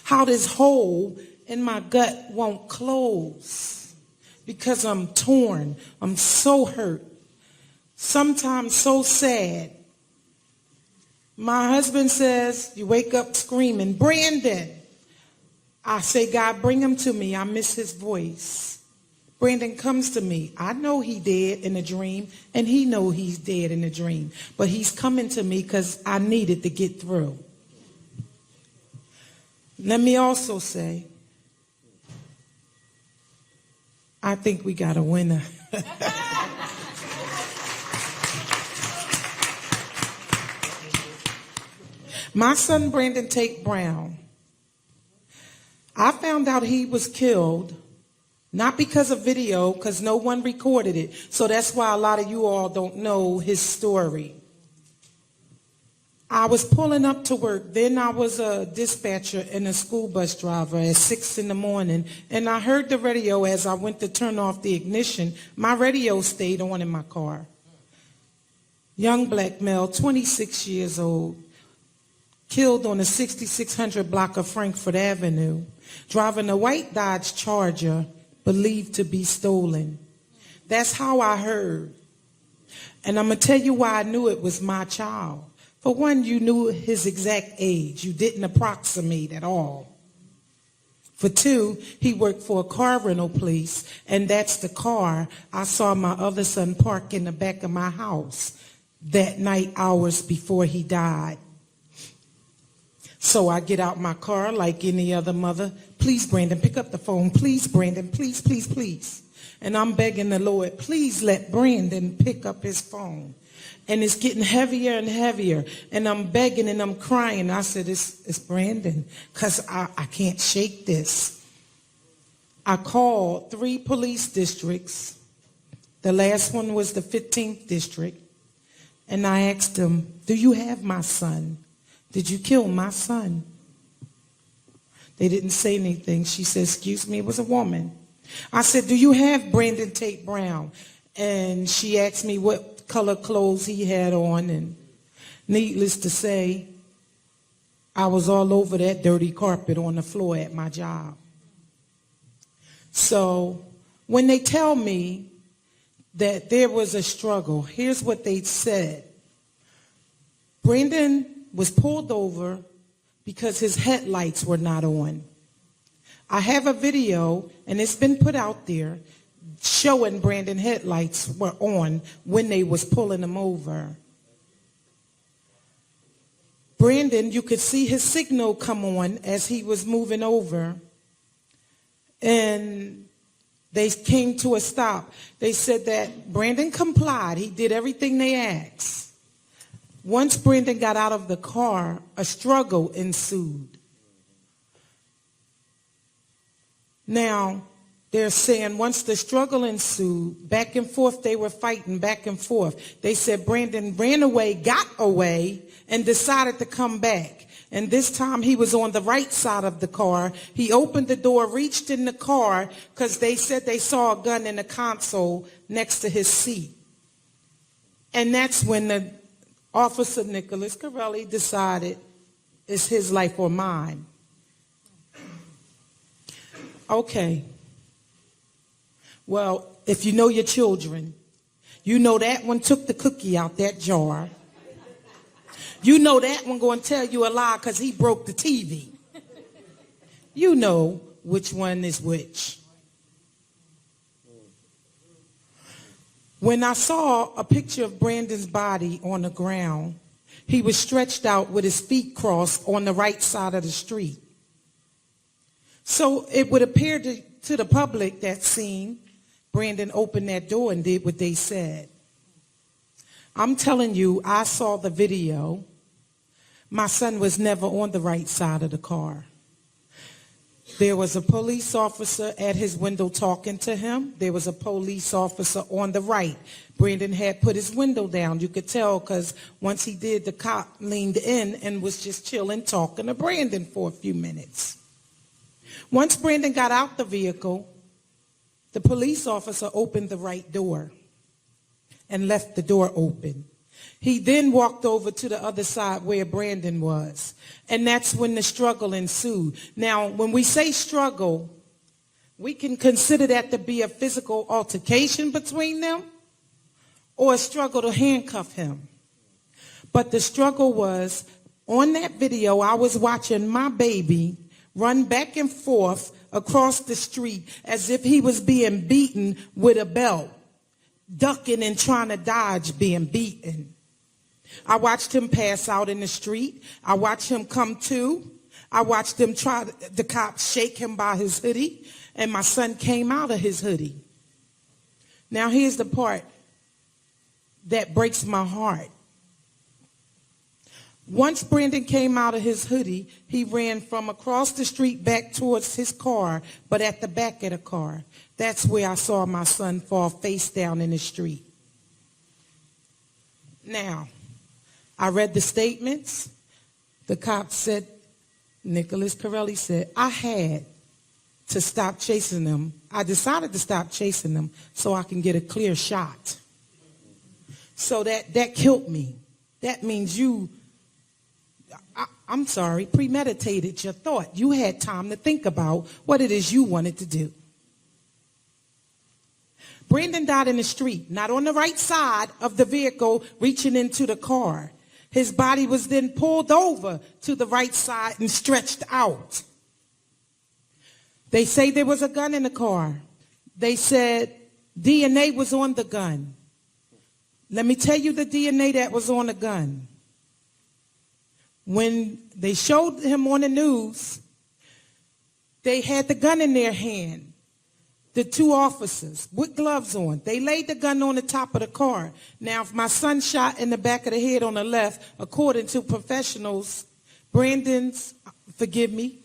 How this hole in my gut won't close because I'm torn. I'm so hurt. Sometimes so sad. My husband says, you wake up screaming, Brandon. I say, God, bring him to me. I miss his voice. Brandon comes to me. I know he dead in a dream, and he know he's dead in a dream. But he's coming to me because I needed to get through. Let me also say, I think we got a winner. My son, Brandon Tate Brown, I found out he was killed not because of video, because no one recorded it. So that's why a lot of you all don't know his story. I was pulling up to work. Then I was a dispatcher and a school bus driver at 6 in the morning. And I heard the radio as I went to turn off the ignition. My radio stayed on in my car. Young black male, 26 years old, killed on the 6600 block of Frankfurt Avenue, driving a white Dodge Charger believed to be stolen. That's how I heard. And I'm going to tell you why I knew it was my child. For one, you knew his exact age. You didn't approximate at all. For two, he worked for a car rental place, and that's the car I saw my other son park in the back of my house that night, hours before he died. So I get out my car like any other mother. Please, Brandon, pick up the phone. Please, Brandon, please, please, please. And I'm begging the Lord, please let Brandon pick up his phone. And it's getting heavier and heavier. And I'm begging and I'm crying. I said, it's Brandon, because I can't shake this. I called 3 police districts. The last one was the 15th district. And I asked them, do you have my son? Did you kill my son? They didn't say anything. She said, excuse me, it was a woman. I said, do you have Brandon Tate Brown? And she asked me what color clothes he had on. And needless to say, I was all over that dirty carpet on the floor at my job. So when they tell me that there was a struggle. Here's what they said. Brandon was pulled over because his headlights were not on. I have a video, and it's been put out there, showing Brandon headlights were on when they was pulling him over. Brandon, you could see his signal come on as he was moving over. And they came to a stop. They said that Brandon complied. He did everything they asked. Once Brandon got out of the car, a struggle ensued. Now, they're saying once the struggle ensued, back and forth, they were fighting back and forth. They said Brandon ran away, got away, and decided to come back. And this time he was on the right side of the car. He opened the door, reached in the car, because they said they saw a gun in the console next to his seat. And that's when the officer, Nicholas Corelli, decided it's his life or mine. Okay. Well, if you know your children, you know that one took the cookie out that jar. You know that one going to tell you a lie because he broke the TV. You know which one is which. When I saw a picture of Brandon's body on the ground, he was stretched out with his feet crossed on the right side of the street. So it would appear to the public that scene, Brandon opened that door and did what they said. I'm telling you, I saw the video. My son was never on the right side of the car. There was a police officer at his window talking to him. There was a police officer on the right. Brandon had put his window down. You could tell because once he did, the cop leaned in and was just chilling, talking to Brandon for a few minutes. Once Brandon got out the vehicle, the police officer opened the right door and left the door open. He then walked over to the other side where Brandon was. And that's when the struggle ensued. Now, when we say struggle, we can consider that to be a physical altercation between them or a struggle to handcuff him. But the struggle was, on that video, I was watching my baby run back and forth across the street as if he was being beaten with a belt, ducking and trying to dodge being beaten. I watched him pass out in the street. I watched him come to. I watched them the cops shake him by his hoodie, and my son came out of his hoodie. Now here's the part that breaks my heart. Once Brandon came out of his hoodie, he ran from across the street back towards his car, but at the back of the car, that's where I saw my son fall face down in the street. Now, I read the statements. The cop said, Nicholas Corelli said, I had to stop chasing them. I decided to stop chasing them so I can get a clear shot. So that killed me. That means I'm sorry, premeditated your thought. You had time to think about what it is you wanted to do. Brandon died in the street, not on the right side of the vehicle reaching into the car. His body was then pulled over to the right side and stretched out. They say there was a gun in the car. They said DNA was on the gun. Let me tell you the DNA that was on the gun. When they showed him on the news, they had the gun in their hand. The two officers with gloves on. They laid the gun on the top of the car. Now, if my son shot in the back of the head on the left, according to professionals, Brandon's, forgive me,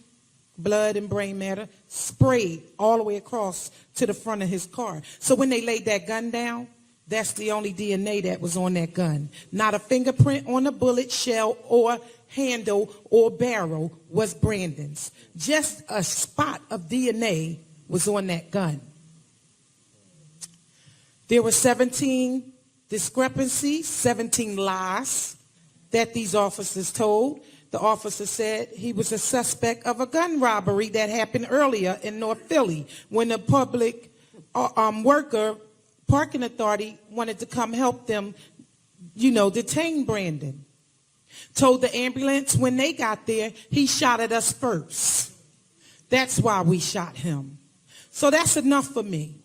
blood and brain matter, sprayed all the way across to the front of his car. So when they laid that gun down, that's the only DNA that was on that gun. Not a fingerprint on the bullet, shell, or handle, or barrel was Brandon's. Just a spot of DNA was on that gun. There were 17 discrepancies, 17 lies that these officers told. The officer said he was a suspect of a gun robbery that happened earlier in North Philly when a public worker parking authority wanted to come help them, detain Brandon. Told the ambulance when they got there, he shot at us first. That's why we shot him. So that's enough for me.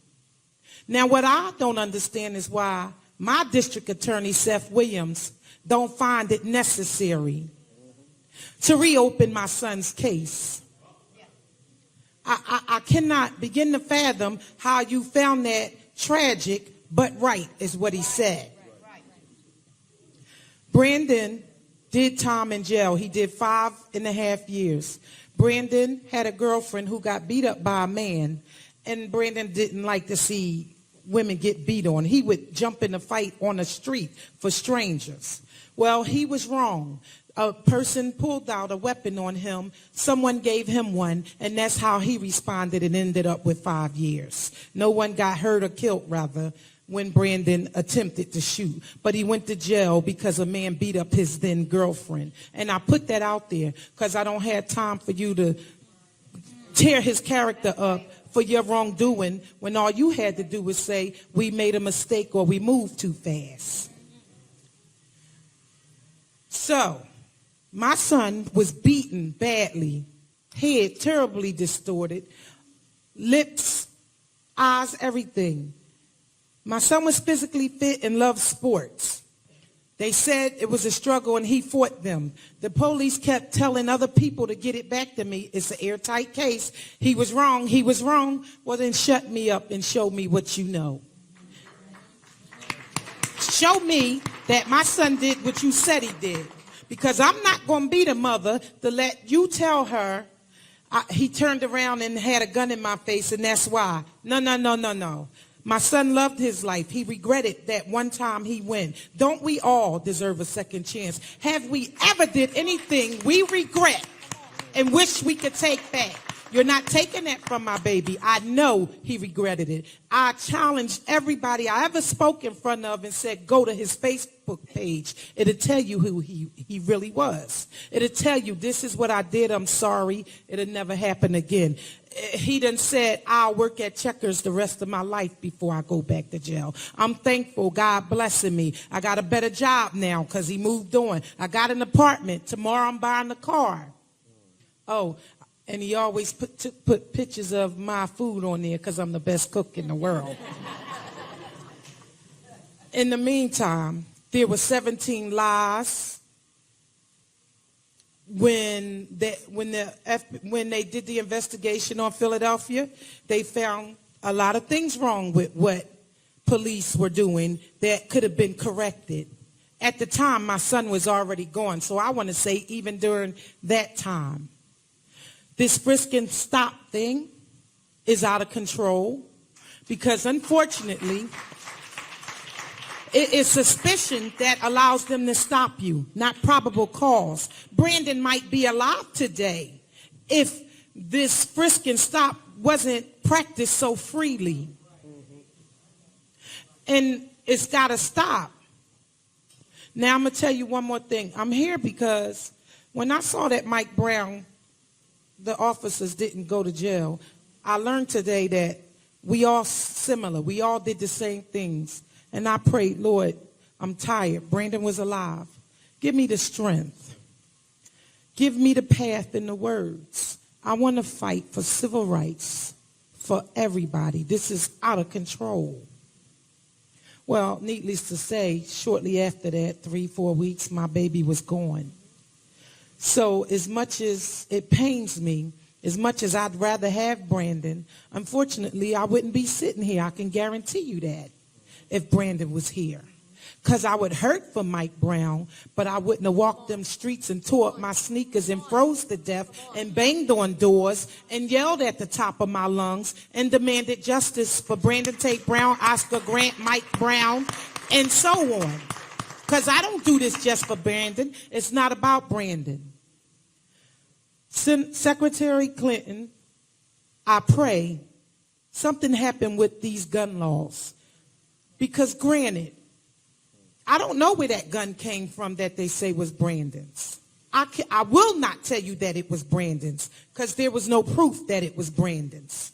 Now, what I don't understand is why my district attorney, Seth Williams, don't find it necessary to reopen my son's case. I cannot begin to fathom how you found that tragic, but right, is what he said. Brandon did time in jail. He did 5.5 years. Brandon had a girlfriend who got beat up by a man, and Brandon didn't like to see women get beat on. He would jump in a fight on the street for strangers. Well, he was wrong. A person pulled out a weapon on him. Someone gave him one, and that's how he responded and ended up with 5 years. No one got hurt or killed, rather, when Brandon attempted to shoot. But he went to jail because a man beat up his then girlfriend. And I put that out there because I don't have time for you to tear his character up for your wrongdoing when all you had to do was say, we made a mistake or we moved too fast. So, my son was beaten badly, head terribly distorted, lips, eyes, everything. My son was physically fit and loved sports. They said it was a struggle and he fought them. The police kept telling other people to get it back to me. It's an airtight case. He was wrong. He was wrong. Well, then shut me up and show me what you know. Show me that my son did what you said he did. Because I'm not going to be the mother to let you tell her he turned around and had a gun in my face and that's why. No. My son loved his life. He regretted that one time he went. Don't we all deserve a second chance? Have we ever did anything we regret and wish we could take back? You're not taking that from my baby. I know he regretted it. I challenged everybody I ever spoke in front of and said, go to his Facebook page. It'll tell you who he really was. It'll tell you, this is what I did. I'm sorry. It'll never happen again. He done said, I'll work at Checkers the rest of my life before I go back to jail. I'm thankful. God blessing me. I got a better job now because he moved on. I got an apartment. Tomorrow I'm buying a car. Oh, and he always put pictures of my food on there because I'm the best cook in the world. In the meantime, there were 17 lies. When they did the investigation on Philadelphia, they found a lot of things wrong with what police were doing that could have been corrected. At the time, my son was already gone, so I want to say even during that time. This frisk and stop thing is out of control because, unfortunately, it is suspicion that allows them to stop you, not probable cause. Brandon might be alive today if this frisk and stop wasn't practiced so freely. And it's got to stop. Now, I'm going to tell you one more thing. I'm here because when I saw that Mike Brown, the officers didn't go to jail, I learned today that we all similar. We all did the same things. And I prayed, Lord, I'm tired. Brandon was alive. Give me the strength. Give me the path and the words. I want to fight for civil rights for everybody. This is out of control. Well, needless to say, shortly after that, 3-4 weeks, my baby was gone. So as much as it pains me, as much as I'd rather have Brandon, unfortunately, I wouldn't be sitting here. I can guarantee you that if Brandon was here. Because I would hurt for Mike Brown, but I wouldn't have walked them streets and tore up my sneakers and froze to death and banged on doors and yelled at the top of my lungs and demanded justice for Brandon Tate Brown, Oscar Grant, Mike Brown, and so on. Because I don't do this just for Brandon. It's not about Brandon. Secretary Clinton, I pray something happened with these gun laws. Because granted, I don't know where that gun came from that they say was Brandon's. I will not tell you that it was Brandon's because there was no proof that it was Brandon's.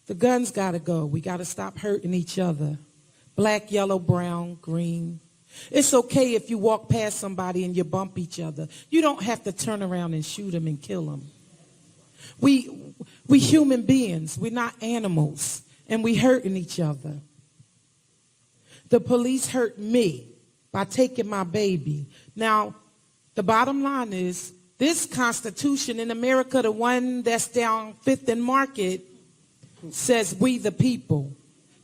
The guns got to go. We got to stop hurting each other. Black, yellow, brown, green. It's okay if you walk past somebody and you bump each other. You don't have to turn around and shoot them and kill them. We human beings. We're not animals. And we hurting each other. The police hurt me by taking my baby. Now, the bottom line is, this Constitution in America, the one that's down 5th and Market, says we the people,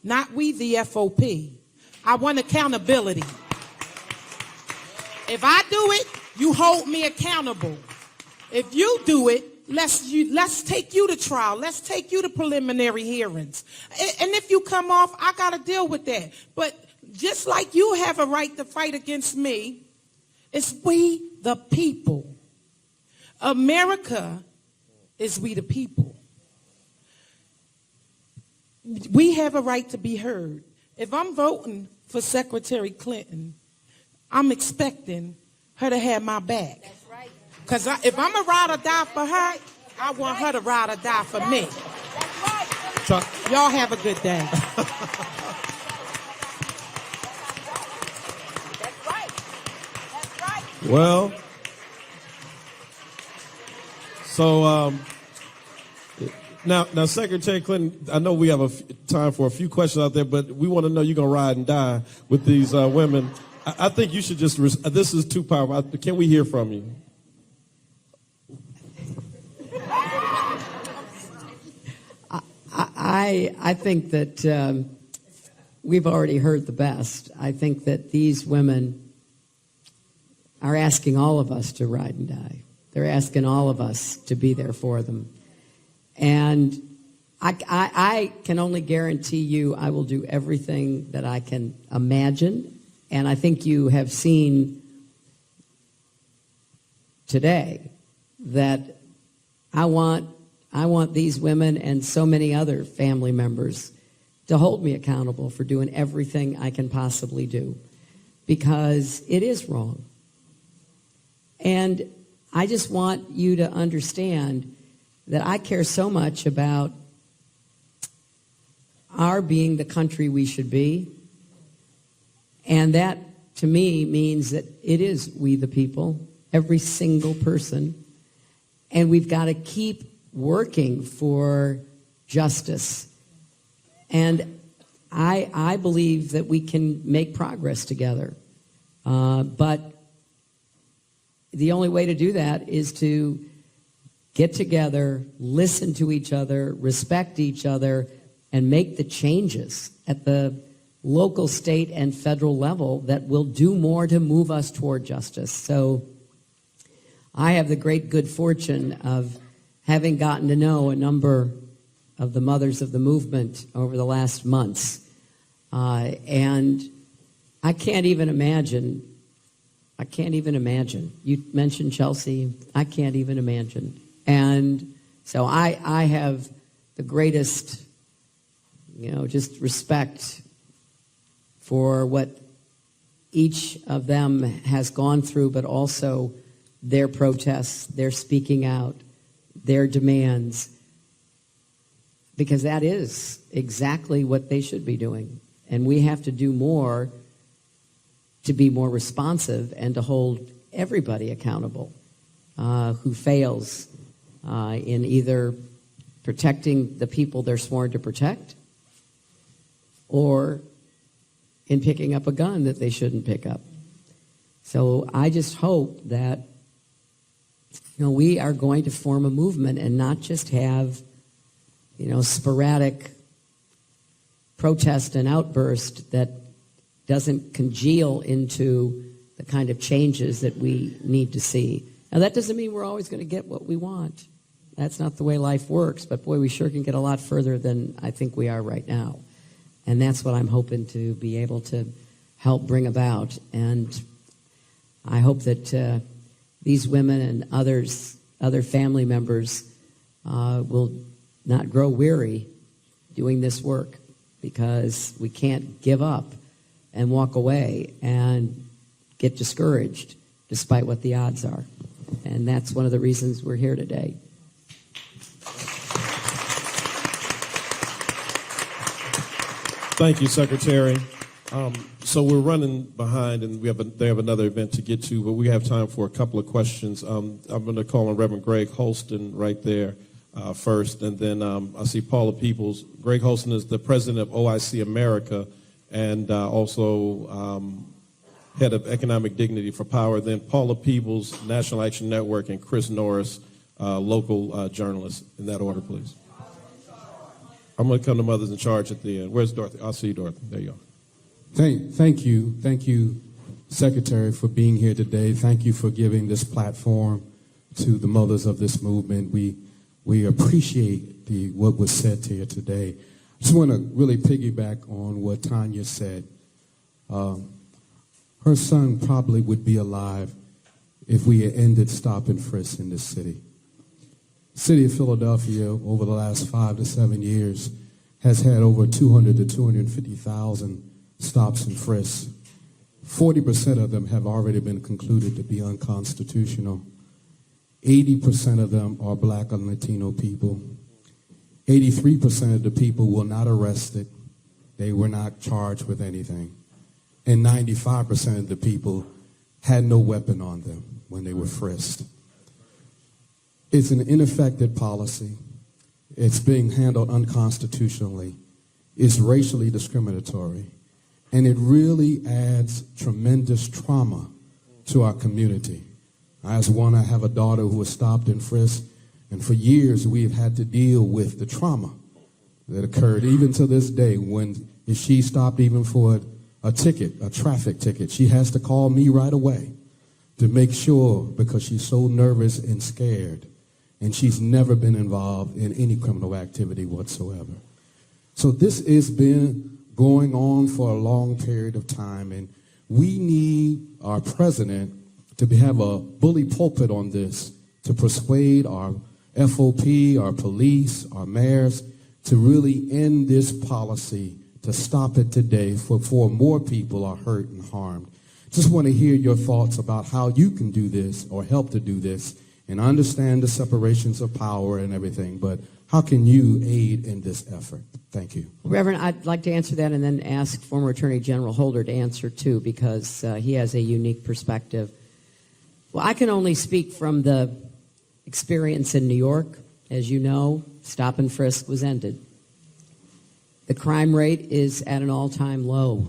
not we the FOP. I want accountability. If I do it, you hold me accountable. If you do it, let's take you to trial. Let's take you to preliminary hearings. And if you come off, I got to deal with that. But just like you have a right to fight against me, it's we the people. America is we the people. We have a right to be heard. If I'm voting for Secretary Clinton, I'm expecting her to have my back. That's right. Because if I'm a ride or die for her, I want her to ride or die for me. That's right. Y'all have a good day. That's right. That's right. Well, so now, Secretary Clinton, I know we have time for a few questions out there, but we want to know you're going to ride and die with these women. I think you should just, this is too powerful. Can we hear from you? I think that we've already heard the best. I think that these women are asking all of us to ride and die. They're asking all of us to be there for them. And I can only guarantee you I will do everything that I can imagine. And I think you have seen today that I want these women and so many other family members to hold me accountable for doing everything I can possibly do, because it is wrong. And I just want you to understand that I care so much about our being the country we should be. And that, to me, means that it is we the people, every single person. And we've got to keep working for justice. And I believe that we can make progress together. But the only way to do that is to get together, listen to each other, respect each other, and make the changes at the local, state, and federal level that will do more to move us toward justice. So I have the great good fortune of having gotten to know a number of the mothers of the movement over the last months. And I can't even imagine. You mentioned Chelsea. I can't even imagine. And so I have the greatest, just respect for what each of them has gone through, but also their protests, their speaking out, their demands, because that is exactly what they should be doing. And we have to do more to be more responsive and to hold everybody accountable who fails in either protecting the people they're sworn to protect or in picking up a gun that they shouldn't pick up. So I just hope that we are going to form a movement and not just have sporadic protest and outburst that doesn't congeal into the kind of changes that we need to see. Now, that doesn't mean we're always going to get what we want. That's not the way life works, but boy, we sure can get a lot further than I think we are right now. And that's what I'm hoping to be able to help bring about. And I hope that these women and other family members will not grow weary doing this work, because we can't give up and walk away and get discouraged despite what the odds are. And that's one of the reasons we're here today. Thank you, Secretary. So we're running behind, and they have another event to get to, but we have time for a couple of questions. I'm going to call on Reverend Greg Holston right there first, and then I see Paula Peoples. Greg Holston is the president of OIC America and also head of Economic Dignity for Power. Then Paula Peoples, National Action Network, and Chris Norris, local journalist. In that order, please. I'm going to come to Mothers in Charge at the end. Where's Dorothy? I'll see you, Dorothy. There you go. Thank you, Secretary, for being here today. Thank you for giving this platform to the mothers of this movement. We appreciate what was said here today. I just want to really piggyback on what Tanya said. Her son probably would be alive if we had ended stop and frisk in this city. The city of Philadelphia, over the last 5 to 7 years, has had over 200 to 250,000 stops and frisks. 40% of them have already been concluded to be unconstitutional. 80% of them are black and Latino people. 83% of the people were not arrested. They were not charged with anything. And 95% of the people had no weapon on them when they were frisked. It's an ineffective policy. It's being handled unconstitutionally. It's racially discriminatory. And it really adds tremendous trauma to our community. I have a daughter who was stopped and frisked, and for years we've had to deal with the trauma that occurred, even to this day, if she stopped even for a traffic ticket, she has to call me right away to make sure, because she's so nervous and scared, and she's never been involved in any criminal activity whatsoever. So this has been going on for a long period of time, and we need our president to have a bully pulpit on this, to persuade our FOP, our police, our mayors, to really end this policy, to stop it today before more people are hurt and harmed. Just want to hear your thoughts about how you can do this or help to do this, and I understand the separations of power and everything, but how can you aid in this effort? Thank you. Reverend, I'd like to answer that and then ask former Attorney General Holder to answer too, because he has a unique perspective. Well, I can only speak from the experience in New York. As you know, stop and frisk was ended. The crime rate is at an all-time low.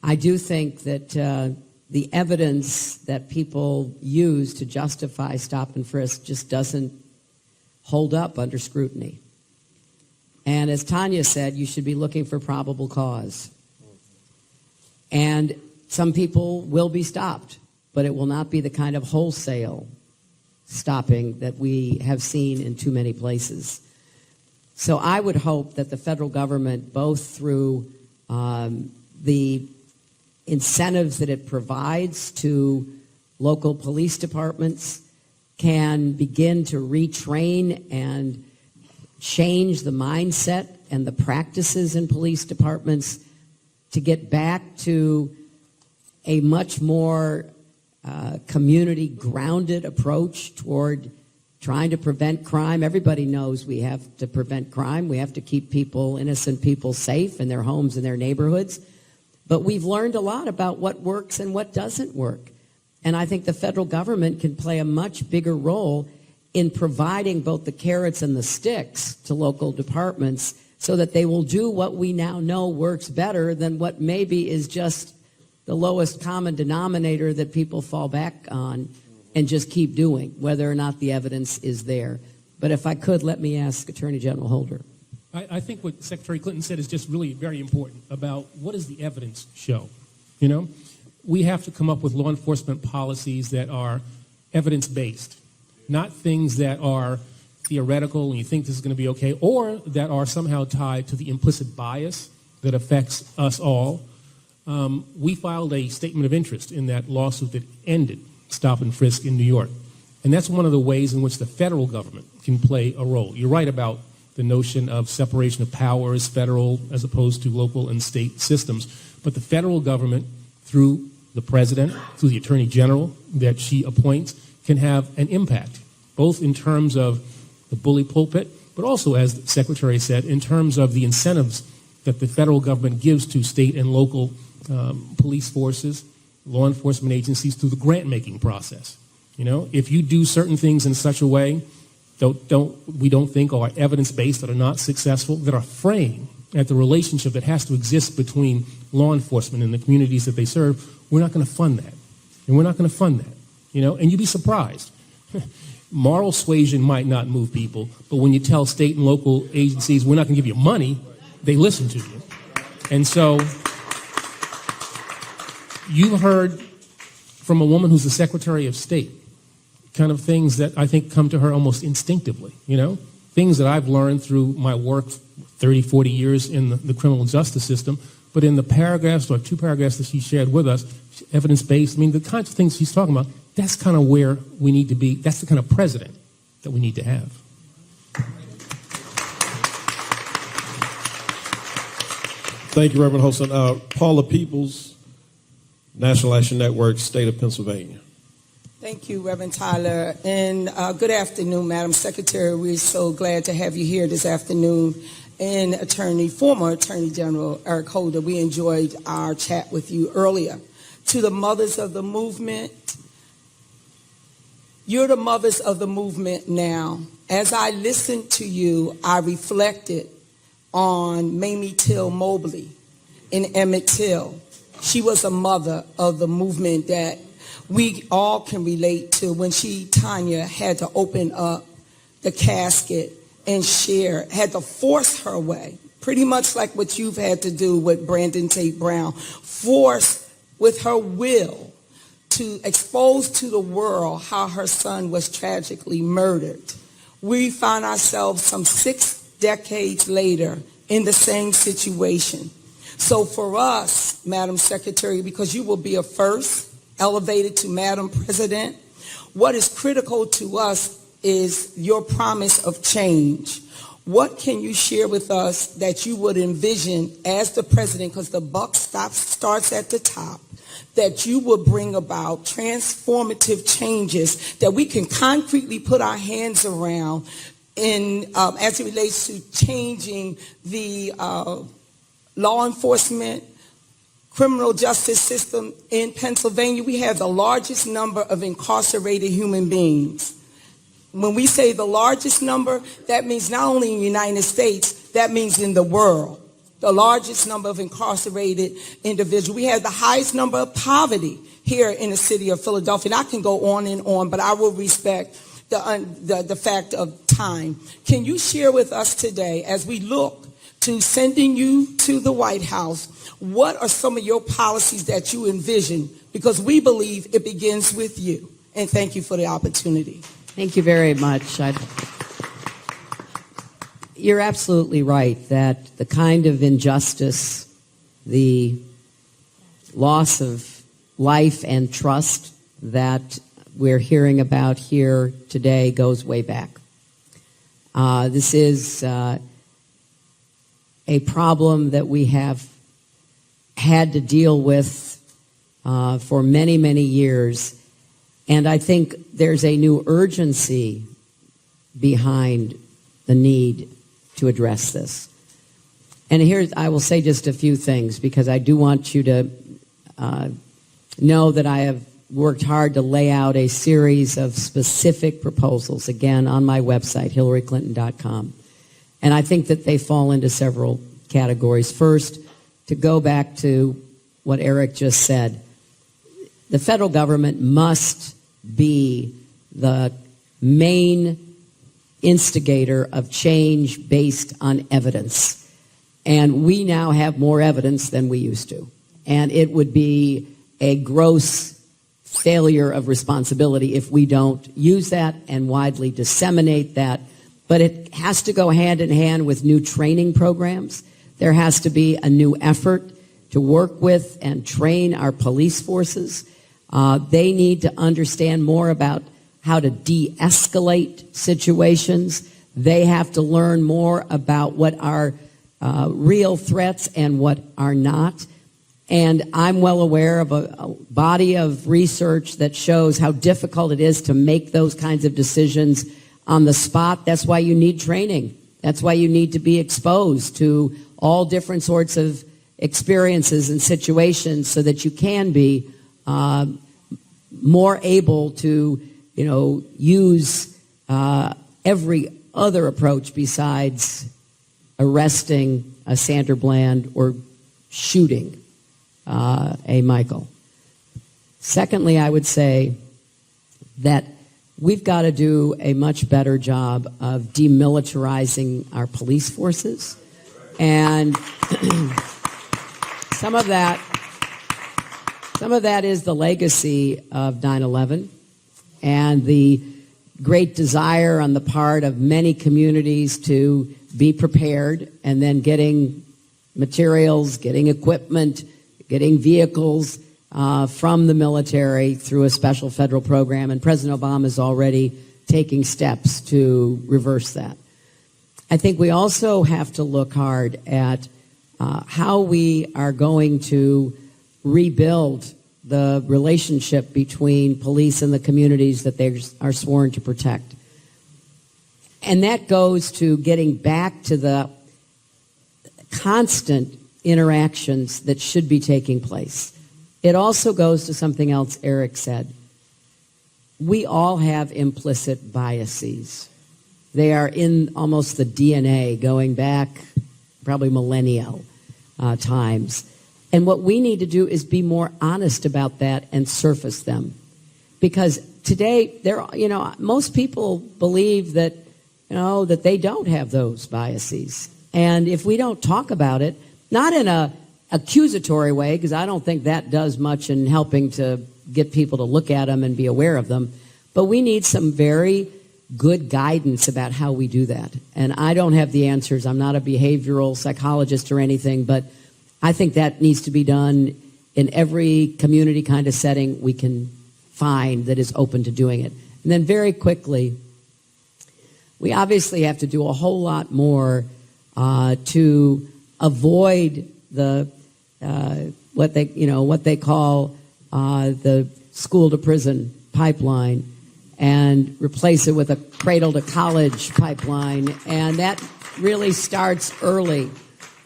I do think that the evidence that people use to justify stop and frisk just doesn't hold up under scrutiny. And as Tanya said, you should be looking for probable cause. And some people will be stopped, but it will not be the kind of wholesale stopping that we have seen in too many places. So I would hope that the federal government, both through the incentives that it provides to local police departments, can begin to retrain and change the mindset and the practices in police departments to get back to a much more community-grounded approach toward trying to prevent crime. Everybody knows we have to prevent crime. We have to keep innocent people safe in their homes and their neighborhoods. But we've learned a lot about what works and what doesn't work. And I think the federal government can play a much bigger role in providing both the carrots and the sticks to local departments so that they will do what we now know works better than what maybe is just the lowest common denominator that people fall back on and just keep doing, whether or not the evidence is there. But if I could, let me ask Attorney General Holder. I think what Secretary Clinton said is just really very important about what does the evidence show. You know, we have to come up with law enforcement policies that are evidence-based, not things that are theoretical and you think this is going to be okay, or that are somehow tied to the implicit bias that affects us all. We filed a statement of interest in that lawsuit that ended stop and frisk in New York. And that's one of the ways in which the federal government can play a role. You're right about the notion of separation of powers, federal as opposed to local and state systems. But the federal government, through the president, through the attorney general that she appoints, can have an impact, both in terms of the bully pulpit, but also, as the secretary said, in terms of the incentives that the federal government gives to state and local police forces, law enforcement agencies through the grant-making process. You know, if you do certain things in such a way we don't think are evidence-based, that are not successful, that are fraying at the relationship that has to exist between law enforcement and the communities that they serve, we're not going to fund that. And we're not going to fund that. You know, and you'd be surprised. Moral suasion might not move people, but when you tell state and local agencies, we're not going to give you money, they listen to you. And so you've heard from a woman who's the Secretary of State, kind of things that I think come to her almost instinctively, you know, things that I've learned through my work 30, 40 years in the criminal justice system, but in the paragraphs or 2 paragraphs that she shared with us, evidence-based, I mean, the kinds of things she's talking about, that's kind of where we need to be. That's the kind of president that we need to have. Thank you, Reverend Holston. Paula Peoples, National Action Network, State of Pennsylvania. Thank you, Reverend Tyler. And good afternoon, Madam Secretary. We're so glad to have you here this afternoon. And former Attorney General Eric Holder, we enjoyed our chat with you earlier. To the mothers of the movement, you're the mothers of the movement now. As I listened to you, I reflected on Mamie Till Mobley in Emmett Till. She was a mother of the movement that we all can relate to when Tanya, had to open up the casket and share, had to force her way, pretty much like what you've had to do with Brandon Tate Brown, force with her will to expose to the world how her son was tragically murdered. We find ourselves some 6 decades later in the same situation. So for us, Madam Secretary, because you will be a first, elevated to Madam President, what is critical to us is your promise of change. What can you share with us that you would envision as the president, because the buck starts at the top, that you would bring about transformative changes that we can concretely put our hands around in as it relates to changing the law enforcement, criminal justice system in Pennsylvania? We have the largest number of incarcerated human beings. When we say the largest number, that means not only in the United States, that means in the world. The largest number of incarcerated individuals. We have the highest number of poverty here in the city of Philadelphia. And I can go on, but I will respect the fact of time. Can you share with us today, as we look to sending you to the White House, what are some of your policies that you envision? Because we believe it begins with you. And thank you for the opportunity. Thank you very much. You're absolutely right that the kind of injustice, the loss of life and trust that we're hearing about here today goes way back. This is a problem that we have had to deal with for many, many years. And I think there's a new urgency behind the need to address this. And here I will say just a few things, because I do want you to know that I have worked hard to lay out a series of specific proposals, again, on my website, hillaryclinton.com. And I think that they fall into several categories. First, to go back to what Eric just said, the federal government must be the main instigator of change based on evidence. And we now have more evidence than we used to. And it would be a gross failure of responsibility if we don't use that and widely disseminate that. But it has to go hand in hand with new training programs. There has to be a new effort to work with and train our police forces. They need to understand more about how to de-escalate situations. They have to learn more about what are real threats and what are not. And I'm well aware of a body of research that shows how difficult it is to make those kinds of decisions on the spot. That's why you need training. That's why you need to be exposed to all different sorts of experiences and situations so that you can be more able to, use every other approach besides arresting a Sandra Bland or shooting a Michael. Secondly, I would say that we've got to do a much better job of demilitarizing our police forces. And some of that is the legacy of 9/11 and the great desire on the part of many communities to be prepared, and then getting materials, getting equipment, getting vehicles from the military through a special federal program, and President Obama is already taking steps to reverse that. I think we also have to look hard at how we are going to rebuild the relationship between police and the communities that they are sworn to protect. And that goes to getting back to the constant interactions that should be taking place. It also goes to something else Eric said. We all have implicit biases. They are in almost the DNA going back probably millennial times. And what we need to do is be more honest about that and surface them. Because today, most people believe that, that they don't have those biases. And if we don't talk about it, not in a accusatory way, because I don't think that does much in helping to get people to look at them and be aware of them, but we need some very good guidance about how we do that. And I don't have the answers. I'm not a behavioral psychologist or anything, but I think that needs to be done in every community kind of setting we can find that is open to doing it. And then very quickly, we obviously have to do a whole lot more to avoid the what they call the school to prison pipeline, and replace it with a cradle to college pipeline. And that really starts early.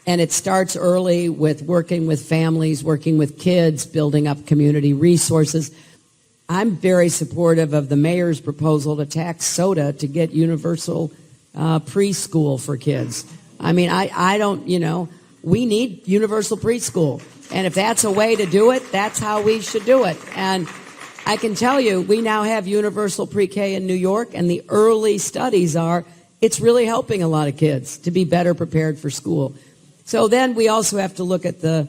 And it starts early with working with families, working with kids, building up community resources. I'm very supportive of the mayor's proposal to tax soda to get universal preschool for kids. I mean, I don't, we need universal preschool. And if that's a way to do it, that's how we should do it. And I can tell you, we now have universal pre-K in New York, and the early studies are it's really helping a lot of kids to be better prepared for school. So then we also have to look at the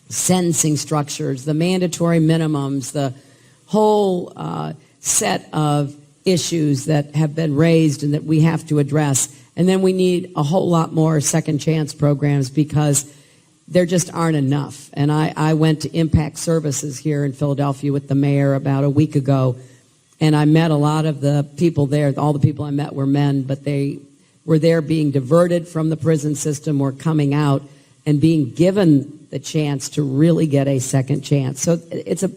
sentencing structures, the mandatory minimums, the whole set of issues that have been raised and that we have to address. And then we need a whole lot more second chance programs, because there just aren't enough. And I went to Impact Services here in Philadelphia with the mayor about a week ago, and I met a lot of the people there. All the people I met were men, but they were there being diverted from the prison system or coming out and being given the chance to really get a second chance. So it's a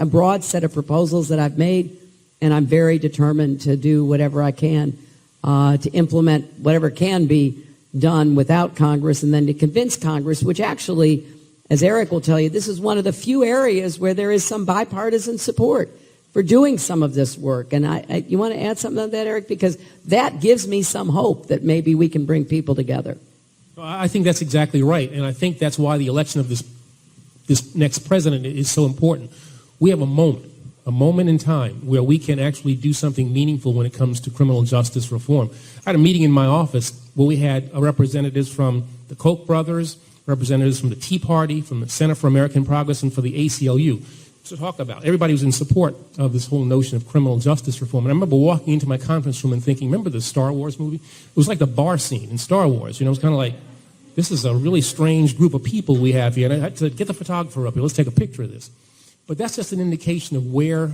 broad set of proposals that I've made, and I'm very determined to do whatever I can to implement whatever can be done without Congress, and then to convince Congress, which actually, as Eric will tell you, this is one of the few areas where there is some bipartisan support for doing some of this work. And you want to add something to that, Eric? Because that gives me some hope that maybe we can bring people together. I think that's exactly right, and I think that's why the election of this next president is so important. We have a moment in time where we can actually do something meaningful when it comes to criminal justice reform. I had a meeting in my office where we had representatives from the Koch brothers, representatives from the Tea Party, from the Center for American Progress, and for the ACLU to talk about. Everybody was in support of this whole notion of criminal justice reform. And I remember walking into my conference room and thinking, remember the Star Wars movie? It was like the bar scene in Star Wars. It was kind of like, this is a really strange group of people we have here. And I had to get the photographer up here. Let's take a picture of this. But that's just an indication of where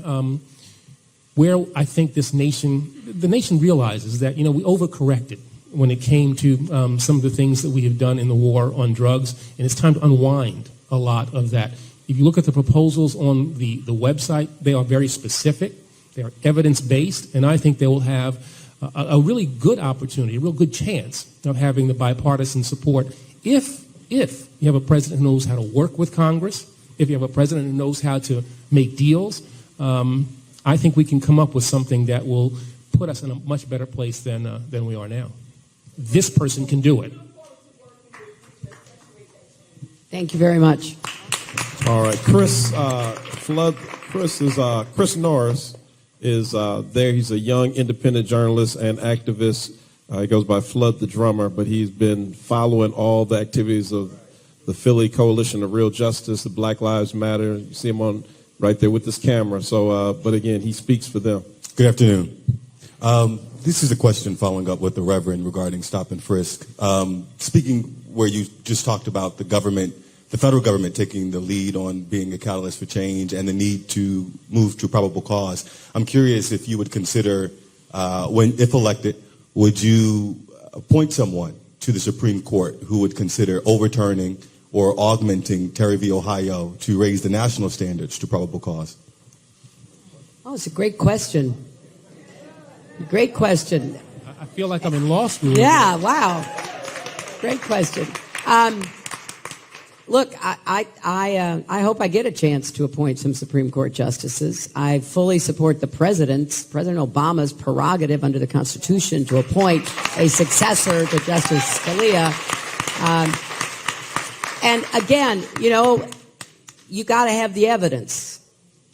I think the nation realizes that, we overcorrected when it came to some of the things that we have done in the war on drugs, and it's time to unwind a lot of that. If you look at the proposals on the website, they are very specific, they are evidence-based, and I think they will have a really good opportunity, a real good chance of having the bipartisan support if you have a president who knows how to work with Congress, if you have a president who knows how to make deals, I think we can come up with something that will put us in a much better place than we are now. This person can do it. Thank you very much. All right, Chris Norris is there. He's a young independent journalist and activist. He goes by Flood the Drummer, but he's been following all the activities of the Philly Coalition of Real Justice, the Black Lives Matter. You see him on right there with this camera. So, but again, he speaks for them. Good afternoon. This is a question following up with the Reverend regarding stop and frisk. Speaking where you just talked about the government, the federal government taking the lead on being a catalyst for change and the need to move to probable cause, I'm curious if you would consider, if elected, would you appoint someone to the Supreme Court who would consider overturning or augmenting Terry v. Ohio to raise the national standards to probable cause? Oh, it's a great question. Great question. I feel like I'm in law school. Yeah, wow. Great question. Look, I hope I get a chance to appoint some Supreme Court justices. I fully support President Obama's prerogative under the Constitution to appoint a successor to Justice Scalia. And again, you got to have the evidence.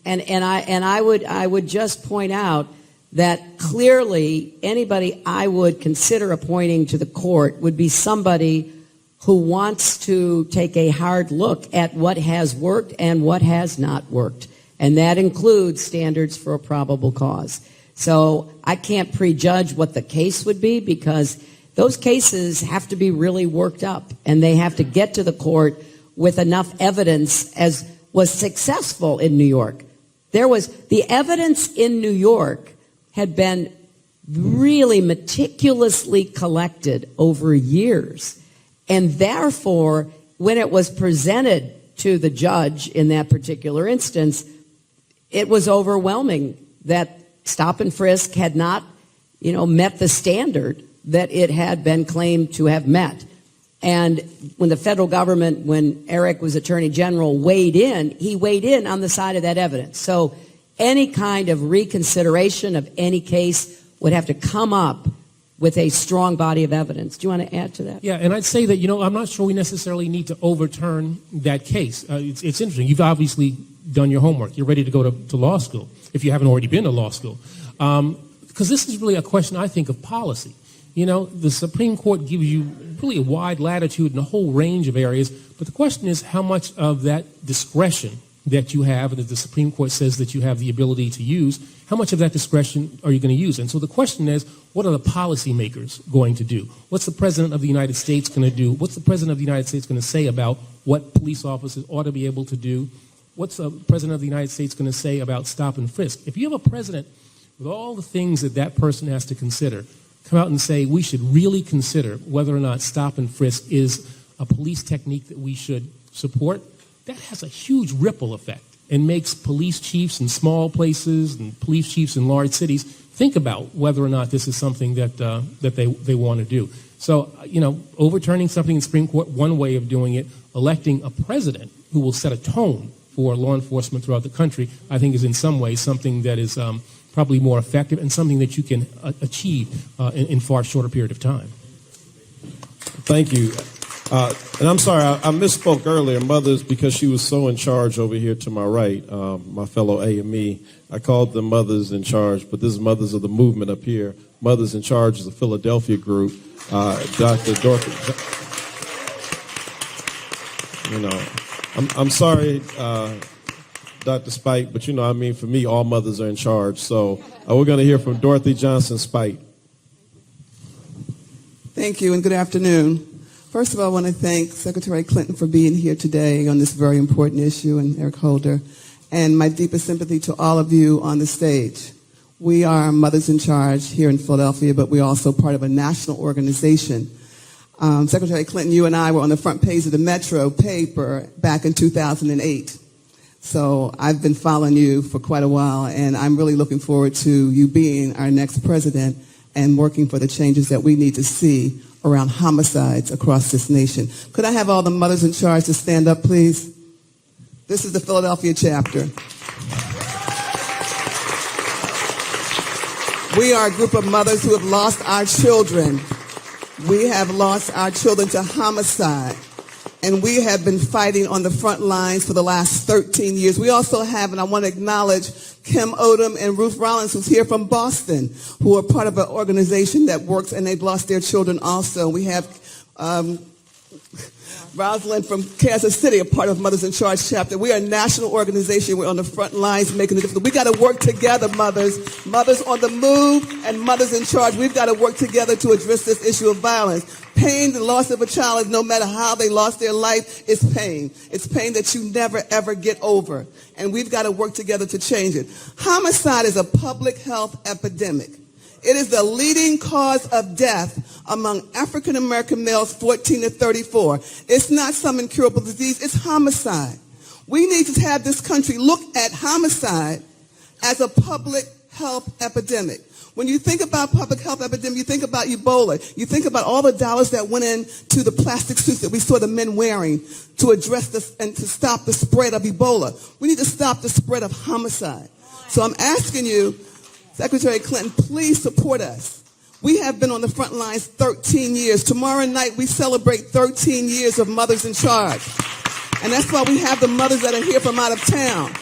And I would just point out that clearly anybody I would consider appointing to the court would be somebody who wants to take a hard look at what has worked and what has not worked. And that includes standards for a probable cause. So I can't prejudge what the case would be because those cases have to be really worked up and they have to get to the court with enough evidence as was successful in New York. The evidence in New York had been really meticulously collected over years. And therefore, when it was presented to the judge in that particular instance, it was overwhelming that stop and frisk had not, met the standard that it had been claimed to have met. And when the federal government, when Eric was Attorney General, weighed in, he weighed in on the side of that evidence. So any kind of reconsideration of any case would have to come up with a strong body of evidence. Do you want to add to that? Yeah, and I'd say that, I'm not sure we necessarily need to overturn that case. It's interesting. You've obviously done your homework. You're ready to go to law school, if you haven't already been to law school. Because this is really a question, I think, of policy. The Supreme Court gives you really a wide latitude in a whole range of areas, but the question is how much of that discretion that you have, and that the Supreme Court says that you have the ability to use, how much of that discretion are you going to use? And so the question is, what are the policymakers going to do? What's the President of the United States going to do? What's the President of the United States going to say about what police officers ought to be able to do? What's the President of the United States going to say about stop and frisk? If you have a president with all the things that person has to consider, come out and say we should really consider whether or not stop and frisk is a police technique that we should support, that has a huge ripple effect and makes police chiefs in small places and police chiefs in large cities think about whether or not this is something that they want to do. So, overturning something in the Supreme Court, one way of doing it, electing a president who will set a tone for law enforcement throughout the country, I think is in some ways something that is probably more effective and something that you can achieve in far shorter period of time. Thank you. And I'm sorry, I misspoke earlier, mothers, because she was so in charge over here to my right, my fellow AME. I called them mothers in charge, but this is mothers of the movement up here. Mothers in charge is a Philadelphia group. Dr. Dorothy. I'm sorry, Dr. Spite, but for me, all mothers are in charge. So we're going to hear from Dorothy Johnson Spite. Thank you and good afternoon. First of all, I want to thank Secretary Clinton for being here today on this very important issue, and Eric Holder, and my deepest sympathy to all of you on the stage. We are Mothers in Charge here in Philadelphia, but we're also part of a national organization. Secretary Clinton, you and I were on the front page of the Metro paper back in 2008. So I've been following you for quite a while, and I'm really looking forward to you being our next president and working for the changes that we need to see around homicides across this nation. Could I have all the mothers in charge to stand up, please? This is the Philadelphia chapter. We are a group of mothers who have lost our children. We have lost our children to homicide. And we have been fighting on the front lines for the last 13 years. We also have, and I want to acknowledge Kim Odom and Ruth Rollins, who's here from Boston, who are part of an organization that works, and they've lost their children also. We have Rosalind from Kansas City, a part of Mothers in Charge chapter. We are a national organization. We're on the front lines making a difference. We got to work together, mothers. Mothers on the move and mothers in charge. We've got to work together to address this issue of violence. Pain, the loss of a child, is no matter how they lost their life, it's pain. It's pain that you never, ever get over. And we've got to work together to change it. Homicide is a public health epidemic. It is the leading cause of death among African American males 14 to 34. It's not some incurable disease, it's homicide. We need to have this country look at homicide as a public health epidemic. When you think about public health epidemic, you think about Ebola. You think about all the dollars that went into the plastic suits that we saw the men wearing to address this and to stop the spread of Ebola. We need to stop the spread of homicide. So I'm asking you, Secretary Clinton, please support us. We have been on the front lines 13 years. Tomorrow night, we celebrate 13 years of Mothers in Charge. And that's why we have the mothers that are here from out of town.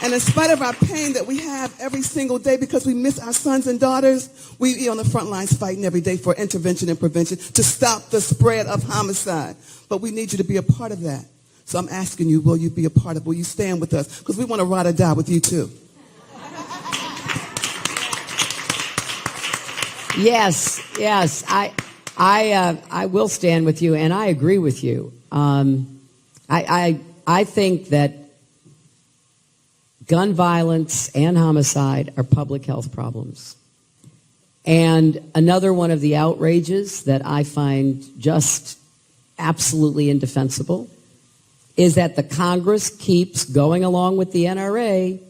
And in spite of our pain that we have every single day because we miss our sons and daughters, we are on the front lines fighting every day for intervention and prevention to stop the spread of homicide. But we need you to be a part of that. So I'm asking you, will you be a part of it? Will you stand with us? Because we want to ride or die with you too. Yes. I will stand with you, and I agree with you. I think that gun violence and homicide are public health problems. And another one of the outrages that I find just absolutely indefensible is that the Congress keeps going along with the NRA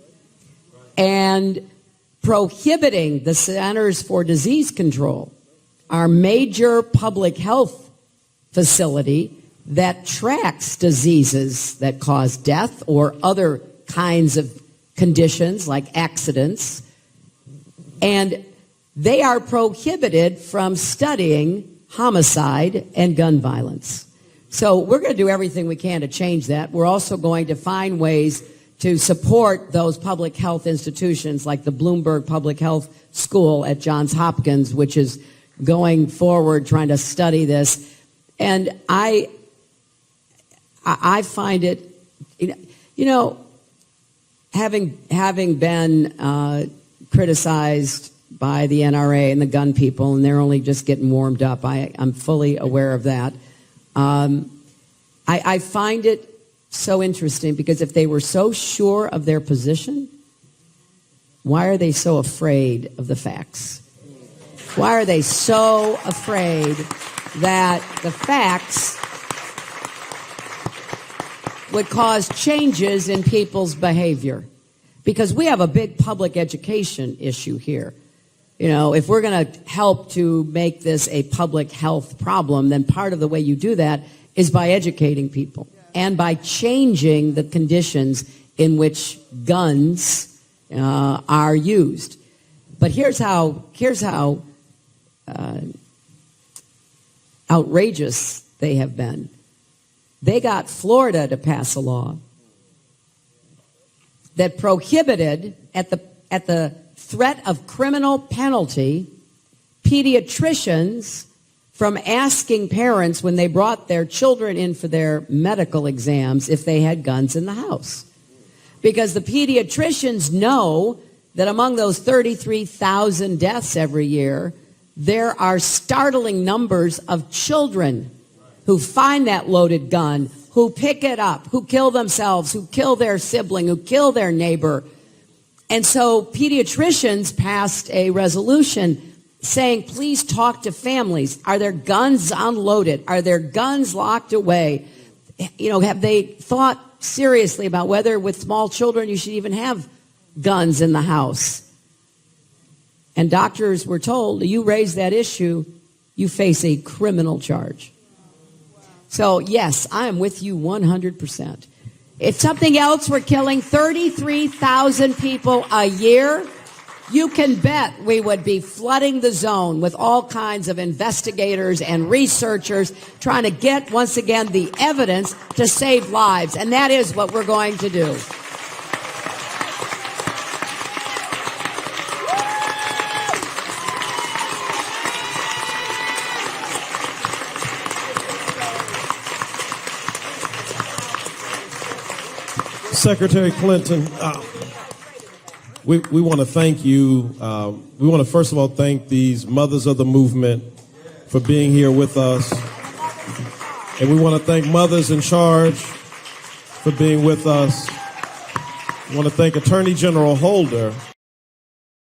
and prohibiting the Centers for Disease Control, our major public health facility that tracks diseases that cause death or other kinds of conditions like accidents. And they are prohibited from studying homicide and gun violence. So we're going to do everything we can to change that. We're also going to find ways to support those public health institutions like the Bloomberg Public Health School at Johns Hopkins, which is going forward trying to study this. And I find it, you know, having been criticized by the NRA and the gun people, and they're only just getting warmed up. I'm fully aware of that. I find it so interesting because if they were so sure of their position, why are they so afraid of the facts? Why are they so afraid that the facts would cause changes in people's behavior? Because we have a big public education issue here. You know, if we're going to help to make this a public health problem, then part of the way you do that is by educating people and by changing the conditions in which guns are used. But here's how outrageous they have been. They got Florida to pass a law that prohibited, at the threat of criminal penalty, pediatricians from asking parents when they brought their children in for their medical exams if they had guns in the house. Because the pediatricians know that among those 33,000 deaths every year, there are startling numbers of children who find that loaded gun, who pick it up, who kill themselves, who kill their sibling, who kill their neighbor. And so pediatricians passed a resolution saying, please talk to families. Are their guns unloaded? Are their guns locked away? You know, have they thought seriously about whether with small children you should even have guns in the house? and doctors were told, you raise that issue, you face a criminal charge. So, yes, I am with you 100%. If something else, we're killing 33,000 people a year. You can bet we would be flooding the zone with all kinds of investigators and researchers trying to get, once again, the evidence to save lives. And that is what we're going to do. Secretary Clinton, we want to thank you. We want to first of all thank these mothers of the movement for being here with us. And we want to thank Mothers in Charge for being with us. We want to thank Attorney General Holder